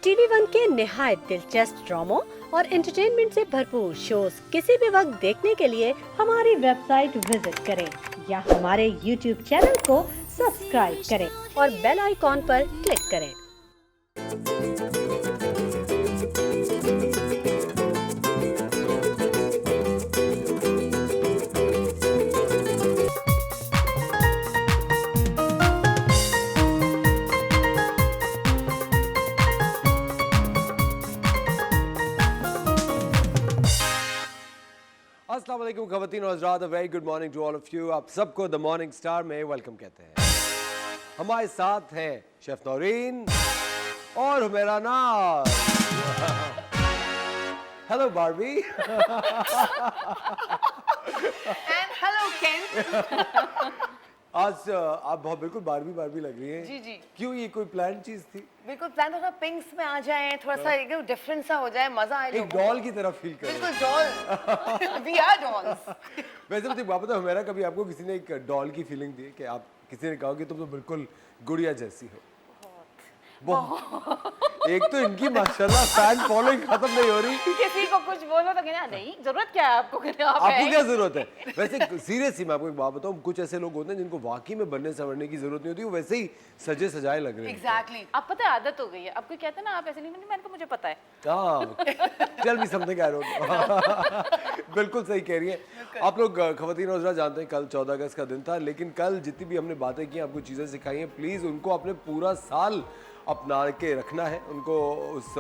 TV one के निहायत दिलचस्प ड्रामों और एंटरटेनमेंट से भरपूर शोज किसी भी वक्त देखने के लिए हमारी वेबसाइट विजिट करें या हमारे यूट्यूब चैनल को सब्सक्राइब करें और बेल आइकॉन पर क्लिक करें। अस्सलाम वालेकुम ख़वातीन और हज़रात, very good morning to all of you. आप सबको द मॉर्निंग स्टार में वेलकम कहते हैं। हमारे साथ हैं शेफ नौरीन और हुमैरा नाज। Hello Barbie. And hello Ken। आज आप बहुत बिल्कुल बारबी बारबी लग रही हैं। जी जी। क्यों, ये कोई प्लान चीज थी? बिल्कुल प्लान थोड़ा पिंक्स में आ जाए, थोड़ा सा एकदम डिफरेंट सा हो जाए, मजा आए एक लोगों को। डॉल की तरह फील करें। बिल्कुल डॉल। We are dolls। वैसे मुझे बात बताओ, हुमैरा, कभी आपको किसी ने एक डॉल की फीलिंग दी कि आप किसी ने कहा कि तुम तो बिल्कुल गुड़िया जैसी हो? बहुत। एक तो इनकी माशाल्लाह फैन फॉलोइंग खत्म नहीं हो रही। किसी को कुछ बोलो तो कहना नहीं, जरूरत क्या है आपको, कहने आप आपको हैं। क्या जरूरत है? वैसे सीरियसली मैं आपको एक बात बताऊं, कुछ ऐसे लोग होते हैं जिनको वाकई में बनने संवरने की जरूरत नहीं होती, वो वैसे ही सजे सजाए लग रहे हैं। Exactly। अब पता है आदत हो गई है, अब कोई कहता है ना आप ऐसे नहीं, मैंने कहा मुझे पता है। हाँ, चल भी समथिंग आई डोंट। बिल्कुल सही कह रही है आप लोग। ख़वातीन और हज़रात, जानते हैं कल 14 अगस्त का दिन था, लेकिन कल जितनी भी हमने बातें की, आपको चीज़ें सिखाई हैं, प्लीज़ उनको अपने पूरा साल अपना के रखना है। उनको उस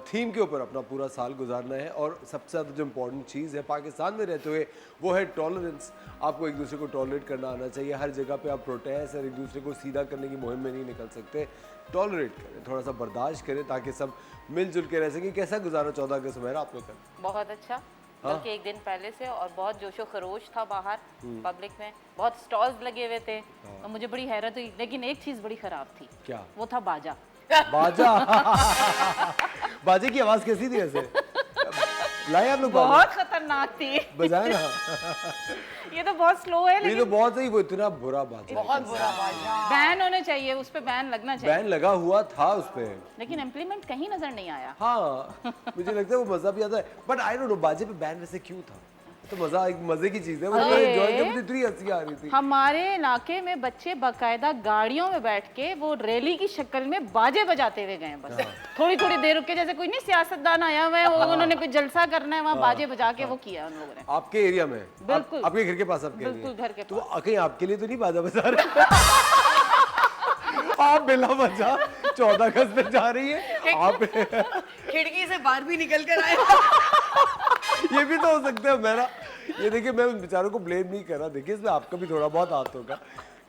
थीम के ऊपर अपना पूरा साल गुजारना है। और सबसे ज़्यादा जो इम्पोर्टेंट चीज़ है पाकिस्तान में रहते हुए, वो है टॉलरेंस। आपको एक दूसरे को टॉलरेट करना आना चाहिए। हर जगह पे आप प्रोटेस्ट और एक दूसरे को सीधा करने की मुहिम में नहीं निकल सकते। टॉलरेट करें, थोड़ा सा बर्दाश्त करें, ताकि सब मिलजुल के रह सकें। कैसा गुजारा 14 अगस्त मेरा आपने कल? बहुत अच्छा, बल्कि एक दिन पहले से, और बहुत जोशो खरोश था बाहर पब्लिक में, बहुत स्टॉल्स लगे हुए थे। और मुझे बड़ी हैरत हुई, लेकिन एक चीज बड़ी खराब थी। क्या? वो था बाजा। बाजा। बाजे की आवाज कैसी थी ऐसे? लाए आप लोग बाजा? बहुत खतरनाक थी। बजाए ना। ये तो बहुत स्लो है, ये लेकिन तो बहुत सही, वो इतना बुरा बाजा। बहुत बुरा बाजा। बैन होने चाहिए, उस पे बैन लगना चाहिए। बैन लगा हुआ था उस पे, लेकिन इम्प्लीमेंट कहीं नजर नहीं आया। हाँ। मुझे लगता है वो मजा भी आता है, बट आई डोंट नो बाजे पे बैन वैसे क्यों था। तो मजा, एक मजे की चीज है, वो अरे! एंजॉय कर, मुझे इतनी हंसी आ रही थी। हमारे इलाके में बच्चे बाकायदा गाड़ियों में बैठ के वो रैली की शक्ल में बाजे बजाते हुए गए। बस थोड़ी थोड़ी देर रुक के, जैसे कोई नहीं सियासतदान आया हुआ है, उन्होंने कोई जलसा करना है, वहाँ बाजे बजा के वो किया उन लोगों ने। आपके एरिया में? बिल्कुल। आपके घर के पास? आपके बिल्कुल घर के तो कहीं आपके लिए तो नहीं बाजा बजा रहे? आप बिना वजह 14 अगस्त में जा रही है आप? खिड़की से बाहर भी निकल कर आए। ये भी तो हो सकता है मेरा। ये देखिए, मैं उन बेचारों को ब्लेम नहीं कर रहा, देखिए इसमें आपका भी थोड़ा बहुत हाथ होगा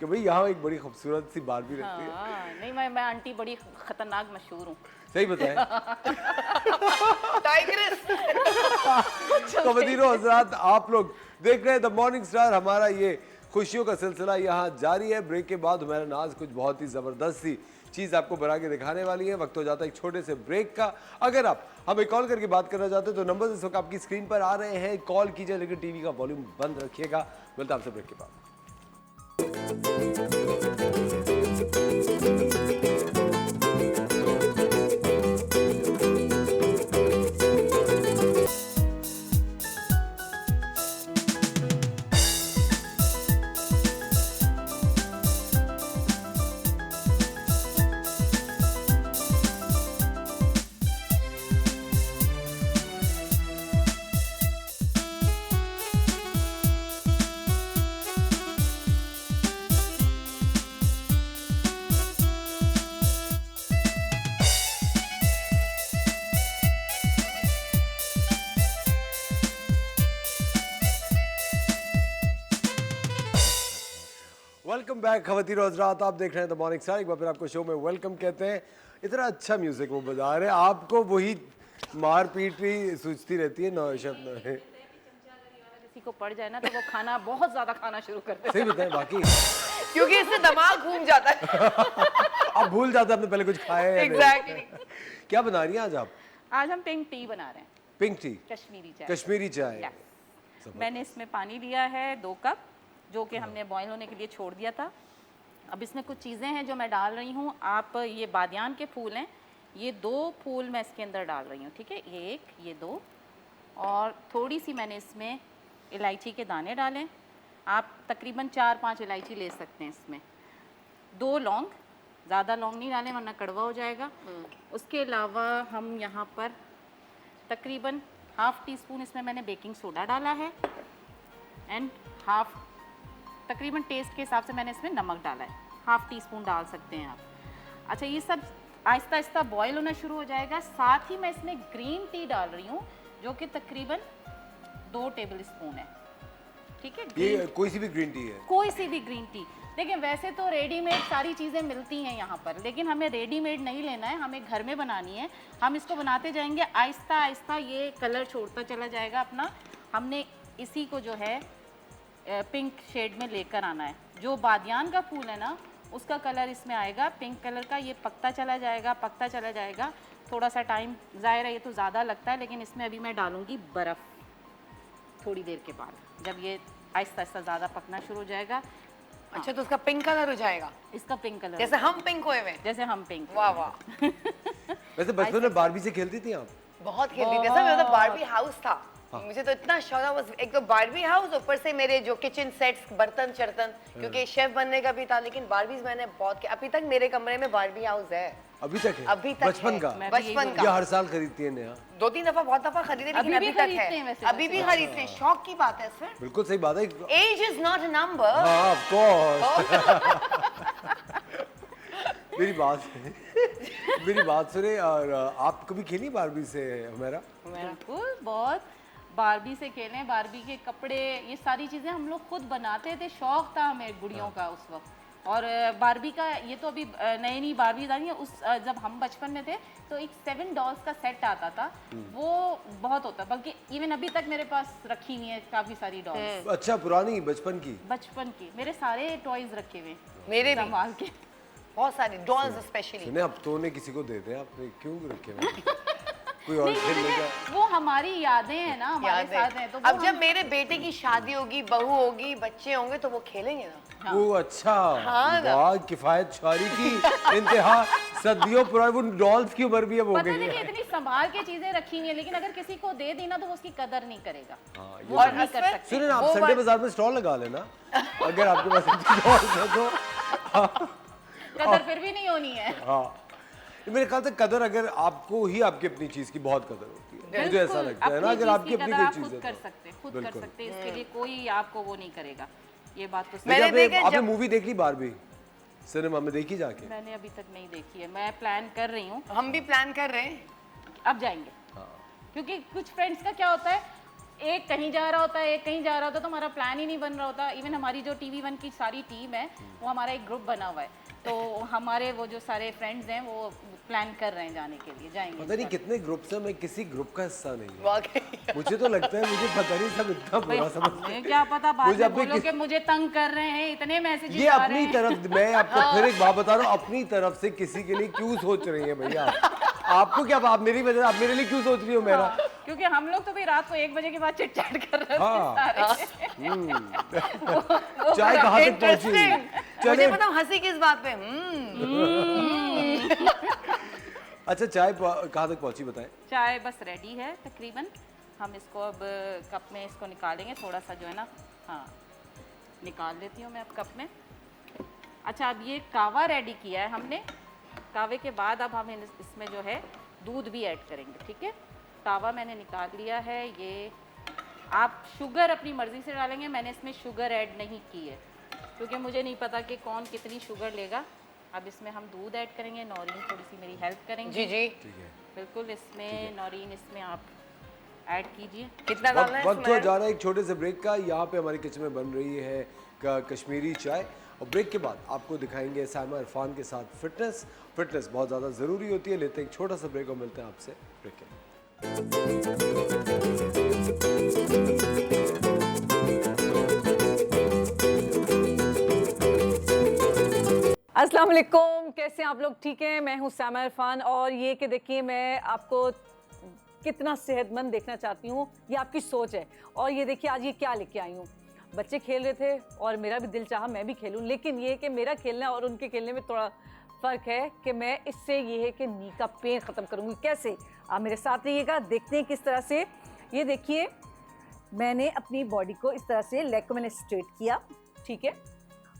कि भाई यहाँ एक बड़ी खूबसूरत सी बार भी रहती है। हाँ, नहीं, मैं आंटी बड़ी खतरनाक मशहूर हूँ। सही बताएं। टाइग्रेस। ख़वातीनो हज़रात, आप लोग देख रहे हैं द मॉर्निंग स्टार। हमारा ये खुशियों का सिलसिला यहाँ जारी है। ब्रेक के बाद हमारा नाज कुछ बहुत ही ज़बरदस्त सी चीज़ आपको बना के दिखाने वाली है। वक्त हो जाता है एक छोटे से ब्रेक का। अगर आप हमें कॉल करके बात करना चाहते हैं तो नंबर इस वक्त आपकी स्क्रीन पर आ रहे हैं, कॉल कीजिए, लेकिन टीवी का वॉल्यूम बंद रखिएगा। मिलता है आपसे ब्रेक के बाद। वेलकम बैक ख़वातीन और हज़रात, आप देख रहे हैं द मॉर्निंग स्टार। एक बार फिर आपको शो में वेलकम कहते हैं। इतना अच्छा म्यूजिक वो बजा रहे हैं, आपको वही मार पीट भी सूझती रहती है। किसी को पड़ जाए ना तो वो खाना, बहुत ज्यादा खाना शुरू करते हैं। सही बताएं, बाकी क्योंकि इससे दिमाग घूम जाता है। आप भूल जाते हैं आपने पहले कुछ खाया है या नहीं। Exactly। क्या बना रही हैं आज आप? आज हम पिंक टी बना रहे हैं। पिंक टी, कश्मीरी चाय। कश्मीरी चाय। Yes। मैंने इसमें पानी लिया है 2 कप, जो कि हमने बॉईल होने के लिए छोड़ दिया था। अब इसमें कुछ चीज़ें हैं जो मैं डाल रही हूँ। आप, ये बादियान के फूल हैं, ये 2 फूल मैं इसके अंदर डाल रही हूँ, ठीक है, ये 1, ये 2, और थोड़ी सी मैंने इसमें इलायची के दाने डालें। आप तकरीबन 4-5 इलायची ले सकते हैं इसमें। 2 लौंग, ज़्यादा लौंग नहीं डालें वरना कड़वा हो जाएगा। उसके अलावा हम यहाँ पर तकरीबन ½ टीस्पून इसमें मैंने बेकिंग सोडा डाला है, एंड तकरीबन टेस्ट के हिसाब से मैंने इसमें नमक डाला है, ½ टीस्पून डाल सकते हैं आप। अच्छा, ये सब आहिस्ता आहिस्ता बॉयल होना शुरू हो जाएगा। साथ ही मैं इसमें ग्रीन टी डाल रही हूँ, जो कि तकरीबन 2 टेबल स्पून है, ठीक है। ये कोई सी भी ग्रीन टी है? कोई सी भी ग्रीन टी। देखिए, वैसे तो रेडीमेड सारी चीज़ें मिलती हैं यहाँ पर, लेकिन हमें रेडीमेड नहीं लेना है, हमें घर में बनानी है। हम इसको बनाते जाएंगे, आहिस्ता आहिस्ता ये कलर छोड़ता चला जाएगा अपना। हमने इसी को जो है पिंक शेड में लेकर आना है। जो बादियान का फूल है ना, उसका कलर इसमें आएगा पिंक कलर का। ये पकता चला जाएगा, पकता चला जाएगा। थोड़ा सा टाइम ज़ाहिर है, ये तो ज़्यादा लगता है, लेकिन इसमें अभी मैं डालूँगी बर्फ़ थोड़ी देर के बाद, जब ये आहिस्ता आहिस्ता ज़्यादा पकना शुरू हो जाएगा। अच्छा, तो उसका पिंक कलर हो जाएगा, इसका पिंक कलर, जैसे हम पिंक हुए हुए। जैसे हम पिंक। वाह वाह। वैसे बचपन में बारबी से खेलती थी आप? बहुत खेलती थी। मेरा तो बारबी हाउस था। मुझे तो इतना शौक था, बस एक तो बारबी हाउस, ऊपर से मेरे जो किचन सेट्स, बर्तन चर्तन, क्योंकि शेफ बनने का भी था। लेकिन बारबीज मैंने बहुत, अभी तक मेरे कमरे में बारबी हाउस है। अभी तक है? अभी तक बचपन है। का? बचपन या का हर साल खरीदती है नया? 2-3 दफा, बहुत दफा खरीदे, लेकिन अभी भी अभी तक खरीदते हैं है। वैसे, अभी भी खरीदते हैं, शौक की बात है सर। बिल्कुल सही बात है। Age is not a number. हाँ, ऑफ कोर्स। मेरी बात सुने। और आप कभी खेली बारबी से हमारा? बिल्कुल, बहुत। बारबी से खेलें, बारबी के कपड़े, ये सारी चीज़ें हम लोग खुद बनाते थे। शौक था हमें गुड़ियों का उस वक्त। और बारबी का ये तो अभी नई नई बारबी आई है। उस जब हम बचपन में थे तो एक 7 डॉल्स का सेट आता था, वो बहुत होता, बल्कि इवन अभी तक मेरे पास रखी हुई है काफ़ी सारी डॉल्स। अच्छा, पुरानी बचपन की? बचपन की मेरे सारे टॉयज रखे हुए मेरे भी संभाल के। बहुत सारी डॉल्स स्पेशली। सुने, अब तो उन्हें किसी को देते हैं, आपने क्यों रखे हुए? कोई और नहीं, खेलने का? वो हमारी यादें हैं ना, हमारे साथ हैं, तो वो अब जब मेरे बेटे की शादी होगी, बहू होगी, बच्चे होंगे, तो वो खेलेंगे ना। वो अच्छा, हाँ ना। वाह, किफायत शारी की इंतहा। सदियों पुरानी वो डॉल्स की उम्र भी अब हो पता गई नहीं कि है। इतनी संभाल के चीजें रखी हुई है, लेकिन अगर किसी को दे दी ना तो वो उसकी कदर नहीं करेगा। हाँ, ये वो और नहीं कर असफर, सकते। सुने ना, आप वो संडे बात- बाजार में स्टॉल लगा लेना, अगर आपके पास इतनी डॉल्स है तो। कदर फिर भी नहीं होनी है। हाँ, मेरे ख्याल से कदर अगर आपको ही आपकी अपनी चीज की बहुत कदर होती है, मुझे ऐसा बिल्कुल, लगता है ना। अगर चीज़ आपकी की अपनी कदर कोई आप चीज खुद है कर तो। सकते हैं, खुद कर बिल्कुल। सकते हैं, इसके लिए कोई आपको वो नहीं करेगा। ये बात तो सही। मैंने लेकिन देखा आपने जब- मूवी देख ली बारबी सिनेमा में? देखी जाके? मैंने अभी तक नहीं देखी है, मैं प्लान कर रही हूँ, हम भी प्लान कर रहे हैं। अब जाएंगे। क्योंकि कुछ फ्रेंड्स का क्या होता है, एक कहीं जा रहा होता है, एक कहीं जा रहा होता है, तो हमारा प्लान ही नहीं बन रहा होता। इवन हमारी जो TV1 की सारी टीम है, वो हमारा एक ग्रुप बना हुआ है, तो हमारे वो जो सारे फ्रेंड्स हैं वो प्लान कर रहे हैं जाने के लिए, जाएंगे। पता नहीं कितने ग्रुप्स हैं, मैं किसी ग्रुप का हिस्सा नहीं हूँ। वाकई। मुझे तो लगता है, मुझे पता नहीं, सब इतना भाई, बुरा समझते हमें हैं। क्या पता, बाद मुझे में अपने बोलो कि मुझे तंग कर रहे हैं, इतने मैसेजेस ये आ रहे अपनी हैं। तरफ, मैं आपको फिर एक बात बता रहा हूँ, अपनी तरफ से किसी के लिए क्यों सोच रही हैं भैया? आपको क्या, आप मेरी वजह, आप मेरे लिए क्यों सोच रही हो मेरा? क्योंकि हम लोग तो भी रात को 1 बजे के बाद चिट चैट कर रहे हाँ। थे चाय कहाँ तक पहुंची? इंटरेस्टिंग। चले। मुझे पता हंसी किस बात पे। अच्छा, चाय कहाँ तक पहुंची बताएं? चाय बस रेडी है तकरीबन। हम इसको अब कप में इसको निकालेंगे, थोड़ा सा जो है ना, हाँ निकाल लेती हूँ मैं अब कप में। अच्छा, अब ये कावा रेडी किया है हमने। कावे के बाद अब हम इसमें जो है दूध भी ऐड करेंगे, ठीक है। कावा मैंने निकाल लिया है। ये आप शुगर अपनी मर्ज़ी से डालेंगे, मैंने इसमें शुगर ऐड नहीं की है क्योंकि मुझे नहीं पता कि कौन कितनी शुगर लेगा। अब इसमें हम दूध ऐड करेंगे, नौरीन थोड़ी सी मेरी हेल्प करेंगे। जी जी। बिल्कुल, इसमें नौरीन इसमें आप ऐड कीजिए। कितना डालना है वक्त इसमें? हो जा रहा है एक छोटे से ब्रेक का। यहाँ पे हमारी किचन में बन रही है कश्मीरी चाय, और ब्रेक के बाद आपको दिखाएंगे साइमा इरफान के साथ फिटनेस बहुत ज़्यादा ज़रूरी होती है। लेते हैं एक छोटा सा ब्रेक और मिलते हैं आपसे ब्रेक के बाद। अस्सलाम वालेकुम, कैसे हैं आप लोग? ठीक हैं, मैं हूं साइमा इरफान। और ये कि देखिए, मैं आपको कितना सेहतमंद देखना चाहती हूँ, ये आपकी सोच है। और ये देखिए, आज ये क्या लेके आई हूँ। बच्चे खेल रहे थे और मेरा भी दिल चाहा मैं भी खेलूँ, लेकिन ये कि मेरा खेलना और उनके खेलने में थोड़ा फ़र्क है कि मैं इससे ये है कि नी का पेन ख़त्म करूँगी। कैसे? आप मेरे साथ रहिएगा, देखते हैं किस तरह से। ये देखिए, मैंने अपनी बॉडी को इस तरह से, लेग को मैंने स्ट्रेट किया, ठीक है,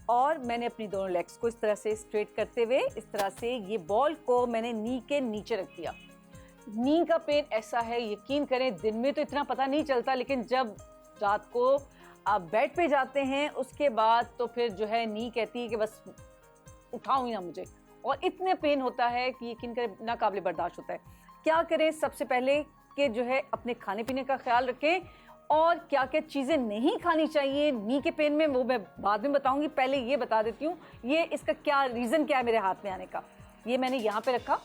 और मैंने अपनी दोनों लेग्स को इस तरह से स्ट्रेट करते हुए इस तरह से ये बॉल को मैंने नी के नीचे रख दिया। नी का पेन ऐसा है, यकीन करें दिन में तो इतना पता नहीं चलता, लेकिन जब रात को आप बेड पे जाते हैं उसके बाद तो फिर जो है नी कहती है कि बस उठाओ ही ना मुझे, और इतने पेन होता है कि यकीन करें नाकाबिले बर्दाश्त होता है। क्या करें? सबसे पहले कि जो है अपने खाने पीने का ख्याल रखें, और क्या क्या चीज़ें नहीं खानी चाहिए नी के पेन में वो मैं बाद में बताऊंगी। पहले ये बता देती हूँ ये इसका क्या रीज़न क्या है मेरे हाथ में आने का। ये मैंने यहाँ पे रखा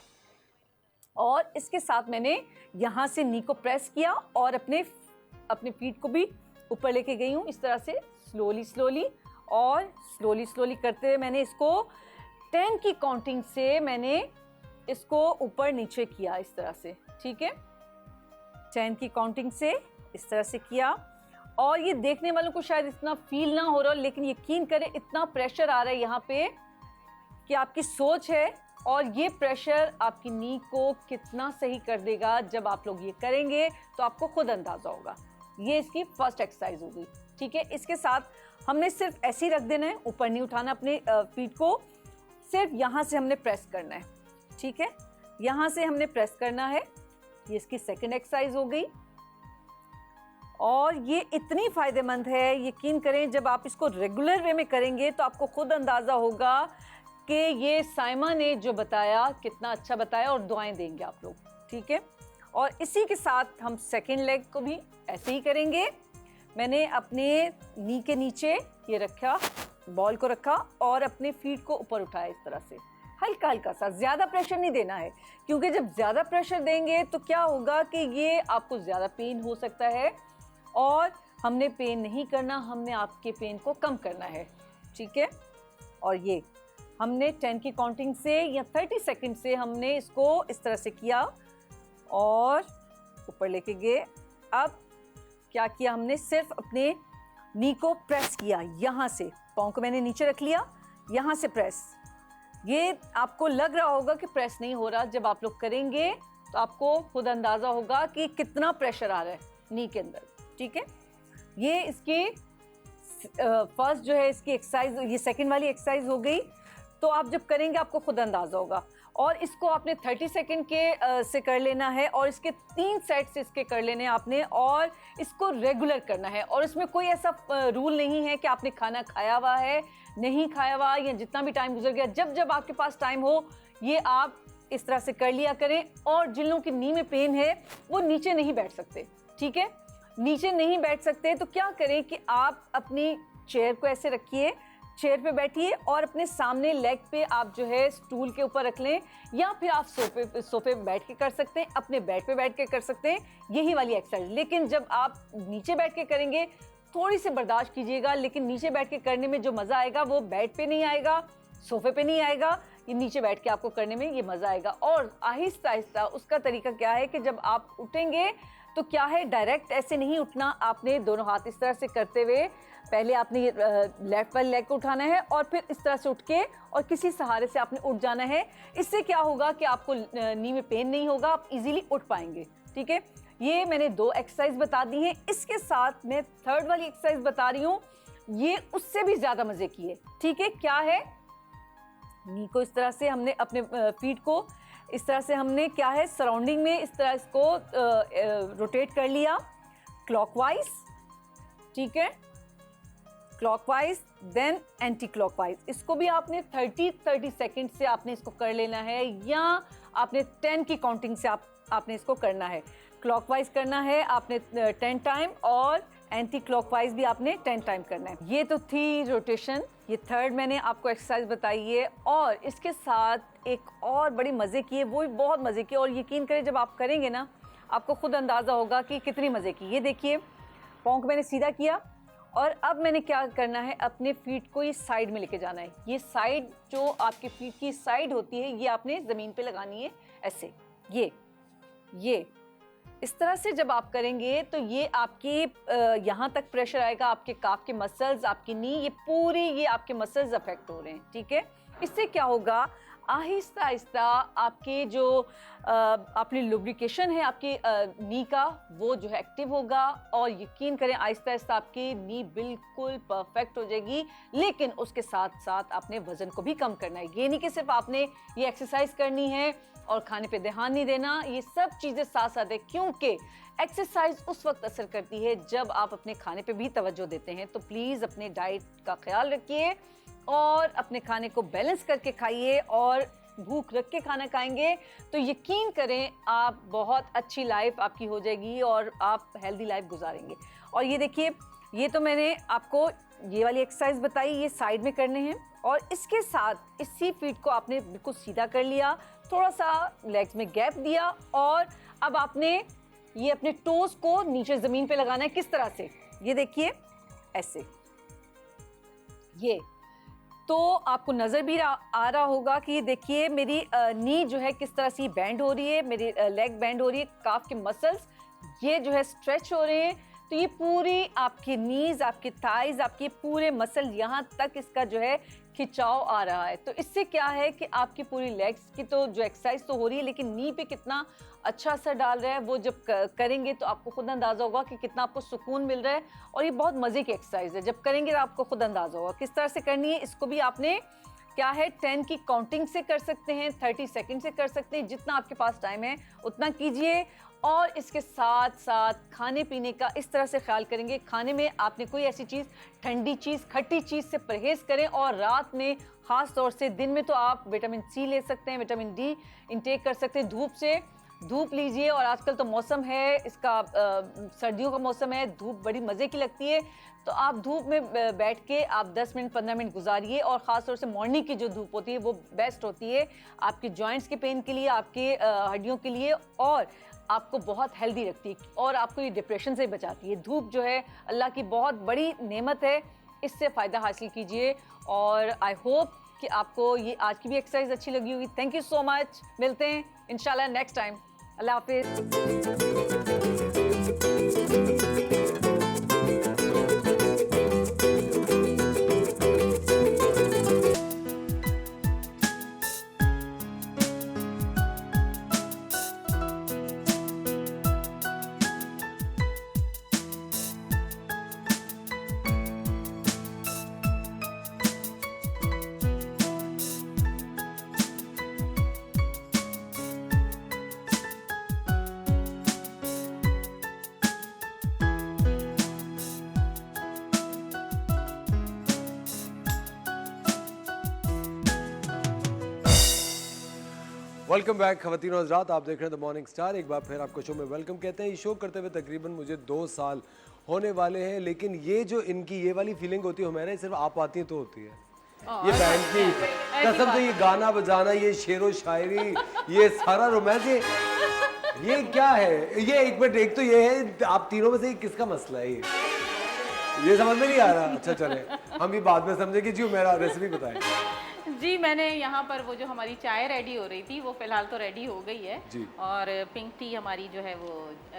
और इसके साथ मैंने यहाँ से नी को प्रेस किया और अपने फीट को भी ऊपर लेके गई हूँ इस तरह से स्लोली स्लोली, और स्लोली स्लोली करते हुए मैंने इसको 10 की काउंटिंग से मैंने इसको ऊपर नीचे किया इस तरह से, ठीक है, 10 की काउंटिंग से इस तरह से किया। और ये देखने वालों को शायद इतना फील ना हो रहा, लेकिन यकीन करें इतना प्रेशर आ रहा है यहाँ पे कि आपकी सोच है, और ये प्रेशर आपकी नी को कितना सही कर देगा जब आप लोग ये करेंगे तो आपको खुद अंदाजा होगा। ये इसकी फर्स्ट एक्सरसाइज होगी, ठीक है। इसके साथ हमने सिर्फ ऐसे ही रख देना है, ऊपर नहीं उठाना अपने फीट को, सिर्फ यहाँ से हमने प्रेस करना है, ठीक है, यहाँ से हमने प्रेस करना है। ये इसकी सेकंड एक्सरसाइज हो गई, और ये इतनी फ़ायदेमंद है, यकीन करें जब आप इसको रेगुलर वे में करेंगे तो आपको खुद अंदाज़ा होगा कि ये साइमा ने जो बताया कितना अच्छा बताया, और दुआएं देंगे आप लोग, ठीक है। और इसी के साथ हम सेकंड लेग को भी ऐसे ही करेंगे। मैंने अपने नी के नीचे ये रखा, बॉल को रखा और अपने फीट को ऊपर उठाया इस तरह से, हल्का हल्का सा, ज़्यादा प्रेशर नहीं देना है, क्योंकि जब ज़्यादा प्रेशर देंगे तो क्या होगा कि ये आपको ज़्यादा पेन हो सकता है, और हमने पेन नहीं करना, हमने आपके पेन को कम करना है, ठीक है। और ये हमने 10 की काउंटिंग से या 30 सेकंड से हमने इसको इस तरह से किया और ऊपर लेके गए। अब क्या किया हमने? सिर्फ अपने नी को प्रेस किया, यहाँ से पाँव को मैंने नीचे रख लिया, यहाँ से प्रेस। ये आपको लग रहा होगा कि प्रेस नहीं हो रहा, जब आप लोग करेंगे तो आपको खुद अंदाज़ा होगा कि कितना प्रेशर आ रहा है नी के अंदर, ठीक है। ये इसकी फर्स्ट जो है इसकी एक्सरसाइज, ये सेकंड वाली एक्सरसाइज हो गई। तो आप जब करेंगे आपको खुद अंदाज़ा होगा, और इसको आपने 30 सेकंड के से कर लेना है, और इसके 3 सेट्स इसके कर लेने हैं आपने, और इसको रेगुलर करना है। और इसमें कोई ऐसा रूल नहीं है कि आपने खाना खाया हुआ है, नहीं खाया हुआ, या जितना भी टाइम गुजर गया, जब जब आपके पास टाइम हो ये आप इस तरह से कर लिया करें। और जिन लोगों की नी में पेन है वो नीचे नहीं बैठ सकते, ठीक है, नीचे नहीं बैठ सकते, तो क्या करें कि आप अपनी चेयर को ऐसे रखिए, चेयर पे बैठिए, और अपने सामने लेग पे आप जो है स्टूल के ऊपर रख लें, या फिर आप सोफे पे बैठ के कर सकते हैं, अपने बेड पे बैठ के कर सकते हैं, यही वाली एक्सरसाइज। लेकिन जब आप नीचे बैठ के करेंगे थोड़ी सी बर्दाश्त कीजिएगा, लेकिन नीचे बैठ के करने में जो मज़ा आएगा वो बेड पे नहीं आएगा, सोफे पे नहीं आएगा, ये नीचे बैठ के आपको करने में ये मज़ा आएगा। और आहिस्ता आहिस्ता उसका तरीका क्या है कि जब आप उठेंगे तो क्या है, डायरेक्ट ऐसे नहीं उठना, आपने दोनों हाथ इस तरह से करते हुए पहले आपने लेफ्ट वाले लेग को उठाना है, और फिर इस तरह से उठ के और किसी सहारे से आपने उठ जाना है। इससे क्या होगा कि आपको नी में पेन नहीं होगा, आप इजीली उठ पाएंगे, ठीक है। ये मैंने 2 एक्सरसाइज बता दी हैं, इसके साथ मैं थर्ड वाली एक्सरसाइज बता रही हूँ, ये उससे भी ज़्यादा मज़े की है, ठीक है। क्या है? नी को इस तरह से हमने अपने फीट को इस तरह से हमने क्या है सराउंडिंग में इस तरह इसको रोटेट कर लिया क्लॉकवाइज, ठीक है, क्लॉकवाइज देन एंटी क्लॉकवाइज। इसको भी आपने 30 सेकंड से आपने इसको कर लेना है, या आपने 10 की काउंटिंग से आपने इसको करना है। क्लॉकवाइज करना है आपने 10 टाइम, और एंटी क्लॉकवाइज भी आपने 10 टाइम करना है। ये तो थी रोटेशन, ये थर्ड मैंने आपको एक्सरसाइज बताई है। और इसके साथ एक और बड़ी मज़े की है, वो भी बहुत मज़े की, और यकीन करें जब आप करेंगे ना आपको खुद अंदाज़ा होगा कि कितनी मज़े की। ये देखिए, पाँव को मैंने सीधा किया, और अब मैंने क्या करना है, अपने फीट को ये साइड में लेके जाना है। ये साइड जो आपके फीट की साइड होती है ये आपने ज़मीन पे लगानी है ऐसे, ये इस तरह से जब आप करेंगे तो ये आपके यहाँ तक प्रेशर आएगा, आपके काफ के मसल्स, आपकी नी, ये पूरी ये आपके मसल्स अफेक्ट हो रहे हैं, ठीक है। इससे क्या होगा, आहिस्ता आहिस्ता आपके जो अपनी लुब्रिकेशन है आपकी नी का, वो जो है एक्टिव होगा, और यकीन करें आहिस्ता आहिस्ता आपकी नी बिल्कुल परफेक्ट हो जाएगी। लेकिन उसके साथ साथ आपने वजन को भी कम करना है। ये नहीं कि सिर्फ आपने ये एक्सरसाइज करनी है और खाने पे ध्यान नहीं देना, ये सब चीज़ें साथ साथ है, क्योंकि एक्सरसाइज उस वक्त असर करती है जब आप अपने खाने पे भी तवज्जो देते हैं। तो प्लीज़ अपने डाइट का ख्याल रखिए और अपने खाने को बैलेंस करके खाइए, और भूख रख के खाना खाएंगे तो यकीन करें आप बहुत अच्छी लाइफ आपकी हो जाएगी और आप हेल्दी लाइफ गुजारेंगे। और ये देखिए, ये तो मैंने आपको ये वाली एक्सरसाइज बताई, ये साइड में करने हैं, और इसके साथ इसी फीट को आपने बिल्कुल सीधा कर लिया, थोड़ा सा लेग्स में गैप दिया, और अब आपने ये अपने टोज को नीचे ज़मीन पे लगाना है। किस तरह से? ये देखिए ऐसे, ये तो आपको नज़र भी आ रहा होगा कि देखिए मेरी नी जो है किस तरह से बैंड हो रही है, मेरी लेग बैंड हो रही है, काफ के मसल्स ये जो है स्ट्रेच हो रहे हैं। तो ये पूरी आपकी नीज, आपकी थाइज, आपके पूरे मसल यहाँ तक इसका जो है खिंचाव आ रहा है। तो इससे क्या है कि आपकी पूरी लेग्स की तो जो एक्सरसाइज तो हो रही है, लेकिन नी पे कितना अच्छा असर डाल रहा है वो जब करेंगे तो आपको खुद अंदाज़ा होगा कि कितना आपको सुकून मिल रहा है। और ये बहुत मज़े की एक्सरसाइज है, जब करेंगे तो आपको खुद अंदाज़ा होगा किस तरह से करनी है। इसको भी आपने क्या है 10 की काउंटिंग से कर सकते हैं, 30 सेकंड से कर सकते हैं, जितना आपके पास टाइम है उतना कीजिए। और इसके साथ साथ खाने पीने का इस तरह से ख्याल करेंगे, खाने में आपने कोई ऐसी चीज़, ठंडी चीज़, खट्टी चीज़ से परहेज़ करें। और रात में ख़ास तौर से, दिन में तो आप विटामिन सी ले सकते हैं, विटामिन डी इंटेक कर सकते हैं, धूप से धूप लीजिए। और आजकल तो मौसम है इसका, सर्दियों का मौसम है, धूप बड़ी मज़े की लगती है, तो आप धूप में बैठ के आप 10 मिनट 15 मिनट गुजारिए। और ख़ास तौर से मॉर्निंग की जो धूप होती है वो बेस्ट होती है आपके जॉइंट्स के पेन के लिए, आपके हड्डियों के लिए, और आपको बहुत हेल्दी रखती है, और आपको ये डिप्रेशन से बचाती है। धूप जो है अल्लाह की बहुत बड़ी नेमत है, इससे फ़ायदा हासिल कीजिए। और आई होप कि आपको ये आज की भी एक्सरसाइज अच्छी लगी होगी। थैंक यू सो मच, मिलते हैं इंशाल्लाह नेक्स्ट टाइम। अल्लाह हाफिज़। वेलकम बैक खवातीन और हज़रात, आप देख रहे हैं द मॉर्निंग स्टार। एक बार फिर आपको शो में वेलकम कहते हैं। ये शो करते हुए तकरीबन मुझे 2 साल होने वाले हैं, लेकिन ये जो इनकी ये वाली फीलिंग होती है हमारे, सिर्फ आप आती हैं तो होती है। ये बैंड की कसम से, ये गाना बजाना, ये शेरो शायरी, ये सारा रोमांस, ये क्या है? ये एक मिनट, एक तो ये है आप तीनों में से किसका मसला है? ये समझ में नहीं आ रहा। अच्छा चले, हम भी बाद में समझेंगे। जी मेरा रेसिपी बताएं। जी, मैंने यहाँ पर वो जो हमारी चाय रेडी हो रही थी वो फ़िलहाल तो रेडी हो गई है जी। और पिंक टी हमारी जो है वो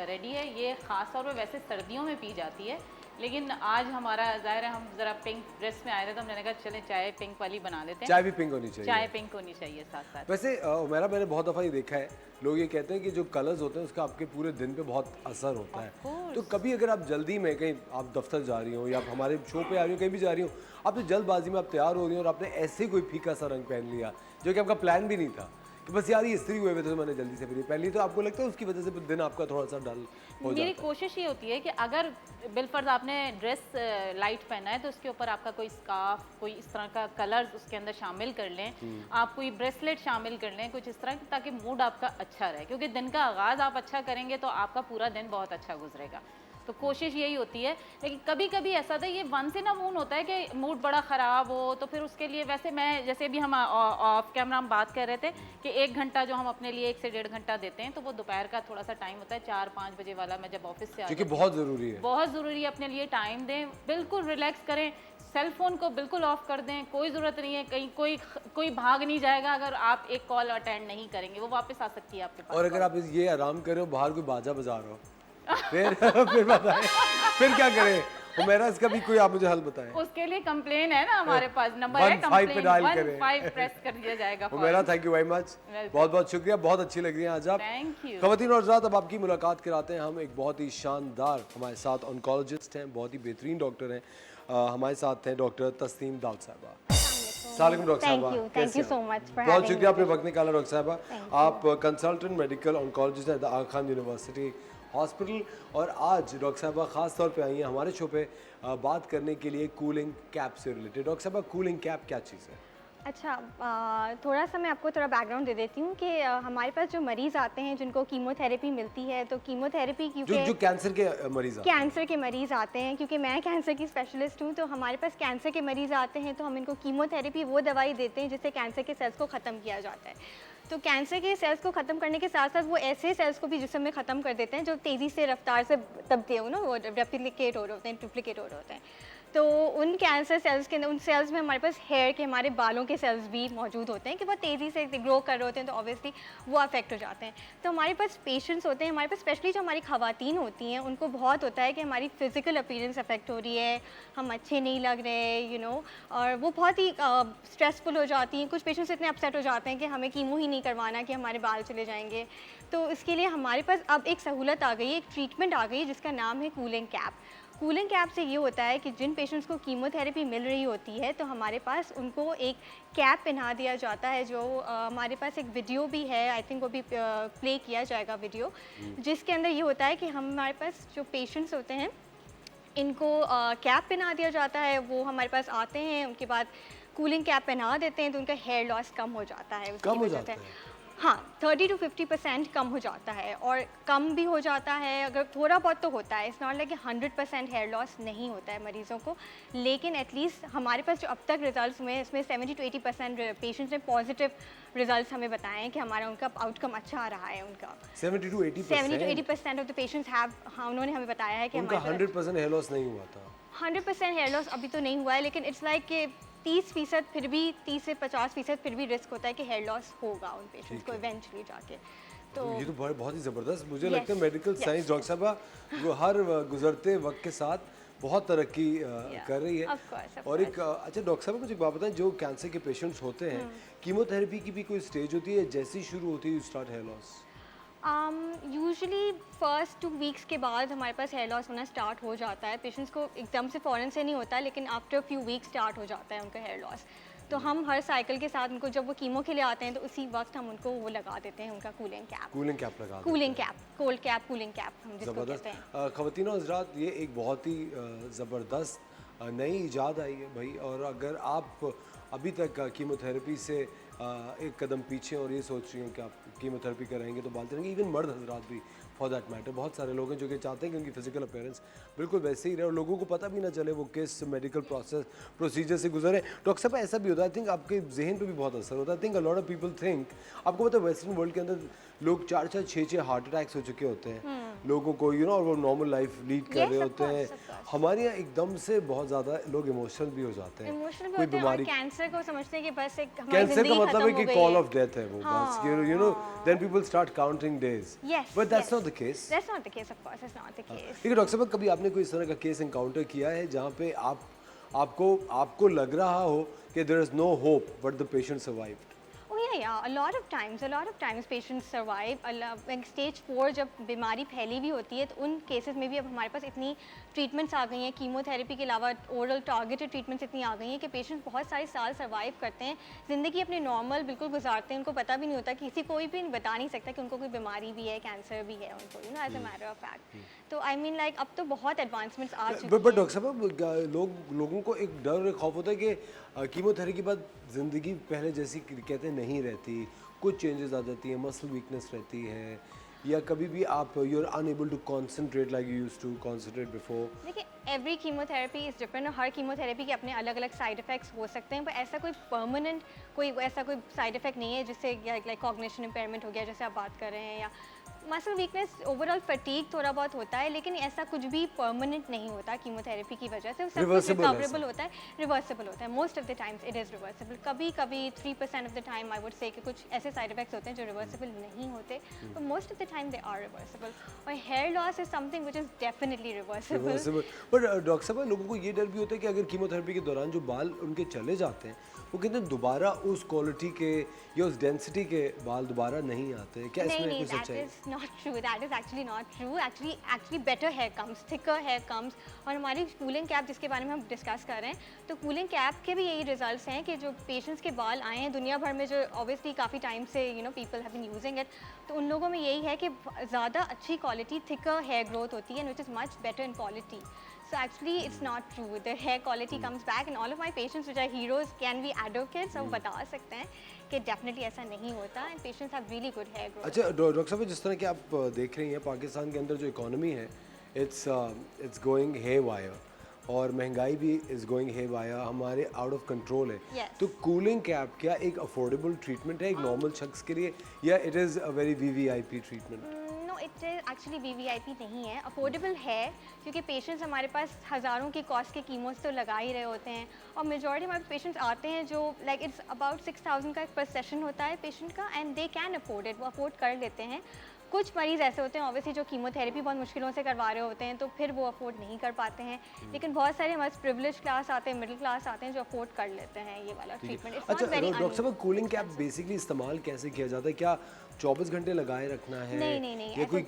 रेडी है। ये ख़ास तौर पे वैसे सर्दियों में पी जाती है, लेकिन आज हमारा ज़ाहिर है हम ज़रा पिंक ड्रेस में आए थे, तो हमने कहा चले चाय पिंक वाली बना लेते हैं। चाय भी पिंक होनी चाहिए। चाय पिंक होनी चाहिए साथ साथ। वैसे मेरा मैंने बहुत दफ़ा ये देखा है, लोग ये कहते हैं कि जो कलर्स होते हैं उसका आपके पूरे दिन पे बहुत असर होता है। तो कभी अगर आप जल्दी में कहीं आप दफ्तर जा रही हो या आप हमारे शो पे आ रही हो, कहीं भी जा रही हो, आप तो जल्दबाजी में आप तैयार हो रही हो और आपने ऐसे कोई फीका सा रंग पहन लिया जो कि आपका प्लान भी नहीं था, कि बस यार ये इस्त्री हुए हुए थे तो मैंने जल्दी से पहनी पहली, तो आपको लगता है उसकी वजह से दिन आपका थोड़ा सा डल हो जाता है? मेरी कोशिश ये होती है कि अगर बिलफर्ज आपने ड्रेस लाइट पहना है तो उसके ऊपर आपका कोई स्कार्फ, कोई इस तरह का कलर उसके अंदर शामिल कर लें, आप कोई ब्रेसलेट शामिल कर लें, कुछ इस तरह की, ताकि मूड आपका अच्छा रहे, क्योंकि दिन का आगाज़ आप अच्छा करेंगे तो आपका पूरा दिन बहुत अच्छा गुजरेगा। तो कोशिश यही होती है। लेकिन कभी कभी ऐसा था, ये वन से ना मूड होता है कि मूड बड़ा ख़राब हो, तो फिर उसके लिए वैसे मैं, जैसे भी हम ऑफ कैमरा हम बात कर रहे थे कि 1 घंटा जो हम अपने लिए 1 से 1.5 घंटा देते हैं, तो वो दोपहर का थोड़ा सा टाइम होता है 4-5 बजे वाला। मैं जब ऑफिस से क्योंकि बहुत ज़रूरी है, बहुत ज़रूरी है, अपने लिए टाइम दें, बिल्कुल रिलैक्स करें, सेल फोन को बिल्कुल ऑफ कर दें। कोई ज़रूरत नहीं है, कहीं कोई भाग नहीं जाएगा अगर आप एक कॉल अटेंड नहीं करेंगे, वो वापस आ सकती है आपके पास। और अगर आप ये आराम कर रहे हो, बाहर कोई बाजा बजा रहा हो, फिर बताएं फिर क्या करें? हुमैरा इसका भी कोई आप मुझे हल बताएं। उसके लिए कंप्लेन है ना हमारे पास, नंबर है 15 पे डायल कंप्लेन करें। 15 प्रेस कर दिया जाएगा। Humaira thank you very much, Welcome. बहुत बहुत शुक्रिया, बहुत अच्छी लग रही हैं आज आप। Thank you. ख़वातीन और हज़रात, अब आपकी मुलाकात कराते हैं हम एक बहुत ही शानदार, हमारे साथ ऑन्कोलॉजिस्ट हैं, बहुत ही बेहतरीन डॉक्टर हैं। हमारे साथ हैं डॉक्टर तस्नीम दाऊद साहिबा। अस्सलाम डॉक्टर साहिबा, Thank कैसे you हैं? so much for बहुत having शुक्रिया me. आपने वक्त निकाला डॉक्टर साहिबा। आप कंसल्टेंट मेडिकल ऑन्कोलॉजिस्ट हैं the Aga Khan university hospital, और आज डॉक्टर साहिबा ख़ास तौर पे आई हैं हमारे शो पे बात करने के लिए कूलिंग कैप से रिलेटेड। डॉक्टर साहिबा, कूलिंग कैप क्या चीज़ है? अच्छा, थोड़ा सा मैं आपको थोड़ा बैकग्राउंड दे देती हूँ कि हमारे पास जो मरीज़ आते हैं जिनको कीमोथेरेपी मिलती है, तो कीमोथेरेपी जो क्योंकि कैंसर के मरीज हैं। कैंसर के मरीज़ आते हैं, क्योंकि मैं कैंसर की स्पेशलिस्ट हूँ, तो हमारे पास कैंसर के मरीज़ आते हैं तो हम इनको कीमोथेरेपी वो दवाई देते हैं जिससे कैंसर के सेल्स को ख़त्म किया जाता है। तो कैंसर के सेल्स को ख़त्म करने के साथ साथ वो ऐसे सेल्स को भी जिस्म में ख़त्म कर देते हैं जो तेज़ी से रफ्तार से दबते हो ना, वो रेप्लिकेट हो रहे होते हैं, डुप्लीकेट हो रहे होते हैं। तो उन कैंसर सेल्स के अंदर, उन सेल्स में हमारे पास हेयर के, हमारे बालों के सेल्स भी मौजूद होते हैं कि बहुत तेज़ी से ग्रो कर रहे होते हैं, तो ऑब्वियसली वो अफेक्ट हो जाते हैं। तो हमारे पास पेशेंट्स होते हैं, हमारे पास स्पेशली जो हमारी ख़वातीन होती हैं, उनको बहुत होता है कि हमारी फ़िज़िकल अपीयरेंस अफेक्ट हो रही है, हम अच्छे नहीं लग रहे, यू नो, और वो बहुत ही स्ट्रेसफुल हो जाती हैं। कुछ पेशेंट्स इतने अपसेट हो जाते हैं कि हमें कीमो ही नहीं करवाना, कि हमारे बाल चले जाएंगे। तो इसके लिए हमारे पास अब एक सहूलत आ गई है, एक ट्रीटमेंट आ गई है जिसका नाम है कूलिंग कैप। कूलिंग कैप से ये होता है कि जिन पेशेंट्स को कीमोथेरेपी मिल रही होती है, तो हमारे पास उनको एक कैप पहना दिया जाता है, जो हमारे पास एक वीडियो भी है, आई थिंक वो भी प्ले किया जाएगा वीडियो, जिसके अंदर ये होता है कि हमारे पास जो पेशेंट्स होते हैं इनको कैप पहना दिया जाता है। वो हमारे पास आते हैं, उनके बाद कूलिंग कैप पहना देते हैं तो उनका हेयर लॉस कम हो जाता है। उसकी कम हो वजह जाता से है? हाँ, 30 to 50% कम हो जाता है, और कम भी हो जाता है अगर थोड़ा बहुत तो होता है। इट्स नॉट लाइक कि 100% हेयर लॉस नहीं होता है मरीज़ों को, लेकिन एटलीस्ट हमारे पास जो अब तक रिजल्ट्स हुए हैं इसमें 70 to 80% पेशेंट्स ने पॉजिटिव रिजल्ट्स हमें बताए हैं कि हमारा उनका आउटकम अच्छा आ रहा है। उनका 70 to 80% of the patients have, हाँ, उन्होंने हमें बताया है कि उनका हमारे 100% हेयर लॉस नहीं हुआ था। 100% हेयर लॉस अभी तो नहीं हुआ है, लेकिन इट्स लाइक कि 30% फिर भी, 30 से 50% फिर भी रिस्क होता है कि हेयर लॉस होगा उन पेशेंट्स को इवेंचुअली जाके। तो ये तो बहुत ही ज़बरदस्त, मुझे Yes, लगता है मेडिकल yes. साइंस डॉक्टर साहबा वो हर गुजरते वक्त के साथ बहुत तरक्की कर रही है। of course, और एक अच्छा डॉक्टर साहब, मुझे एक बात बताएं, जो कैंसर के पेशेंट्स होते हैं, कीमोथेरेपी की भी कोई स्टेज होती है, जैसे ही शुरू होती है you start hair loss? Usually first 2 weeks के बाद हमारे पास हेयर लॉस होना स्टार्ट हो जाता है। पेशेंट्स को एकदम से फ़ौरन से नहीं होता, लेकिन आफ्टर फ्यू वीक्स स्टार्ट हो जाता है उनका हेयर लॉस। तो हम हर साइकिल के साथ उनको, जब वो कीमो के लिए आते हैं, तो उसी वक्त हम उनको वो लगा देते हैं, उनका कूलिंग कैप। कूलिंग कैप लगा देते कूलिंग हैं। Cap, cold cap, cooling cap हम जिसको ज़बरदस्त। कहते हैं। ख़वातीन और हज़रात, ये एक बहुत ही ज़बरदस्त नई इजाद आई है भाई, और अगर आप अभी तक कीमोथेरेपी से एक कदम पीछे और ये सोच रही हो कि आप कीमोथेरेपी कराएंगे तो बात करेंगे, इवन मर्द हजरात भी फॉर दैट मैटर, बहुत सारे लोग हैं जो कि चाहते हैं कि उनकी फिजिकल अपीयरेंस बिल्कुल वैसे ही रहे और लोगों को पता भी ना चले वो किस मेडिकल प्रोसीजर से गुजरे। डॉक्टर साहब, ऐसा भी होता है, आई थिंक आपके जहन पे भी बहुत असर होता है। I think a lot of people think, आपको पता है वेस्टर्न वर्ल्ड के अंदर लोग 4-4, 6-6 हार्ट अटैक्स हो चुके होते हैं लोगों को, यू नो, और वो नॉर्मल लाइफ लीड कर Yes, रहे of होते course, हैं। of course. हमारे यहाँ एकदम से बहुत ज़्यादा लोग इमोशनल भी हो जाते हैं, इमोशनल भी कोई होते हैं और बीमारी, कैंसर को समझते हैं कि बस एक हमारी कैंसर का ज़िंदगी मतलब खत्म है हो कि गई कॉल है। ऑफ डेथ है वो, बस हाँ, यू नो, हाँ। Then people start counting days, Yes, but that's yes. Not the केस। That's not the case, of course, it's not the case. ठीक है डॉक्टर साहब, कभी आपने कोई इस तरह का केस एनकाउंटर किया है जहाँ पे आपको लग रहा हो कि there is no hope but the patient survived? Oh yeah, a lot of times patients survive. Stage 4 जब बीमारी फैली भी होती है, तो उन केसेस में भी अब हमारे पास इतनी ट्रीटमेंट्स आ गई हैं, कीमोथेरेपी के अलावा ओरल टारगेटेड ट्रीटमेंट्स इतनी आ गई हैं कि पेशेंट्स बहुत सारे साल सर्वाइव करते हैं, ज़िंदगी अपनी नॉर्मल बिल्कुल गुजारते हैं, उनको पता भी नहीं होता, किसी कोई भी बता नहीं सकता कि उनको कोई बीमारी भी है, कैंसर भी है उनको, you know, as a matter of fact. तो आई मीन लाइक अब तो बहुत एडवांसमेंट्स आ चुकी बट हैं। डॉक्टर साहब, लोगों को एक डर और एक खौफ होता है कि कीमोथेरेपी के बाद ज़िंदगी पहले जैसी कहते हैं नहीं रहती, कुछ चेंजेस आ जाती हैं, मसल वीकनेस रहती है, या कभी भी आप you are unable to concentrate like you used to concentrate before. देखिए, एवरी कीमोथेरेपी इज़ डिफरेंट और हर कीमोथेरेपी के अपने अलग अलग साइड इफ़ेक्ट्स हो सकते हैं, पर ऐसा कोई परमानेंट कोई साइड इफ़ेक्ट नहीं है जिससे लाइक कॉग्निशन इम्पेयरमेंट हो गया जैसे आप बात कर रहे हैं, या मसल वीकनेस, ओवरऑल फटीग थोड़ा बहुत होता है, लेकिन ऐसा कुछ भी परमानेंट नहीं होता कीमोथेरेपी की वजह से। सब कुछ Reversible है रिकवरेबल होता है, रिवर्सिबल होता है, most of the times it is reversible. कभी कभी 3% of the time I would say कि कुछ ऐसे साइड इफेक्ट्स होते हैं जो रिवर्सिबल नहीं होते, but most of the time they are reversible. और hair loss is something which is definitely reversible. पर डॉक्टर साहब लोगों को ये डर भी होता है कि अगर कीमोथेरेपी के दौरान जो बाल उनके चले जाते हैं वो कहते हैं दोबारा उस क्वालिटी के या उस डेंसिटी के बाल दोबारा नहीं आते हैं, क्या नहीं इसमें नहीं कुछ दैट सच्चाई है? Is not true, that is actually not true. Actually better here comes, thicker here comes. और हमारी कूलिंग कैप जिसके बारे में हम डिस्कस कर रहे हैं, तो कूलिंग कैप के भी यही रिजल्ट्स हैं कि जो पेशेंट्स के बाल आए हैं दुनिया भर में, जो ऑब्वियसली काफ़ी टाइम से people have been using it, तो उन लोगों में यही है कि ज़्यादा अच्छी क्वालिटी थिकर हेयर ग्रोथ होती है, which is much better in quality. So actually it's not true. The hair quality comes back and all of my patients which are heroes can be advocates, सब बता सकते हैं कि definitely ऐसा नहीं होता and patients have really good hair growth. अच्छा doctor साहब जिस तरह कि आप देख रही हैं पाकिस्तान के अंदर जो इकोनॉमी है इट्स गोइंग हे वायर और महंगाई भी इज़ गोइंग हे वायर, हमारे आउट ऑफ कंट्रोल है। Yes. तो कूलिंग कैप क्या एक अफोर्डेबल ट्रीटमेंट है एक नॉर्मल शख्स के लिए या it is a very VVIP treatment? No it actually VVIP नहीं है, अफोर्डेबल है क्योंकि पेशेंट्स हमारे पास हज़ारों की कॉस्ट के कीमोस तो लगा ही रहे होते हैं और मेजॉरिटी हमारे पेशेंट्स आते हैं जो लाइक इट्स अबाउट 6,000 का पर सेशन होता है पेशेंट का and they can afford it, वो अफोर्ड कर लेते हैं। कुछ मरीज़ ऐसे होते हैं ऑब्वियसली जो कीमोथेरेपी बहुत मुश्किलों से करवा रहे होते हैं तो फिर वो अफोर्ड नहीं कर पाते हैं, लेकिन बहुत सारे हमारे प्रिविलेज क्लास आते हैं, मिडिल क्लास आते हैं जो अफोर्ड कर लेते हैं ये वाला ट्रीटमेंट। इट्स अच्छा नॉट वेरी डॉक्टर साहब कूलिंग कैप बेसिकली इस्तेमाल कैसे किया जाता है? क्या 24 घंटे लगाए रखना है नहीं या कोई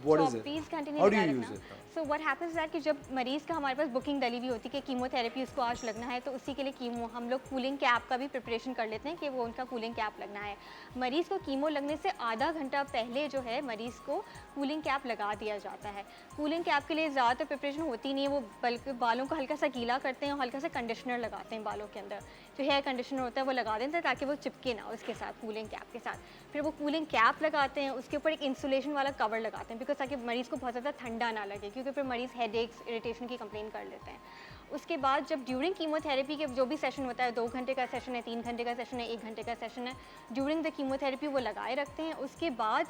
व्हाट इज 24 घंटे हाउ डू नहीं यू लगा यूज रखना। It? So what happens that कि जब मरीज़ का हमारे पास बुकिंग डली हुई होती है कि कीमोथेरेपी उसको आज लगना है, तो उसी के लिए कीमो हम लोग कूलिंग कैप का भी प्रिपरेशन कर लेते हैं कि वो उनका कूलिंग कैप लगना है। मरीज़ को कीमो लगने से आधा घंटा पहले जो है मरीज़ को कूलिंग कैप लगा दिया जाता है। कूलिंग कैप के लिए ज़्यादातर प्रिपरेशन होती नहीं है, वो बल्कि बालों को हल्का सा गीला करते हैं और हल्का सा कंडीशनर लगाते हैं बालों के अंदर, जो हेयर कंडीशनर होता है वो लगा देते हैं ताकि वो चिपके ना उसके साथ कूलिंग कैप के साथ। फिर वो कूलिंग कैप लगाते हैं, उसके ऊपर एक इंसुलेशन वाला कवर लगाते हैं बिकॉज ताकि मरीज़ को बहुत ज़्यादा ठंडा ना लगे, क्योंकि फिर मरीज़ हेडेक्स इरिटेशन की कंप्लेन कर लेते हैं। उसके बाद जब ड्यूरिंग कीमोथेरेपी के जो भी सेशन होता है, 2 घंटे का सेशन है, 3 घंटे का सेशन है, 1 घंटे का सेशन है, ड्यूरिंग द कीमोथेरेपी वो लगाए रखते हैं। उसके बाद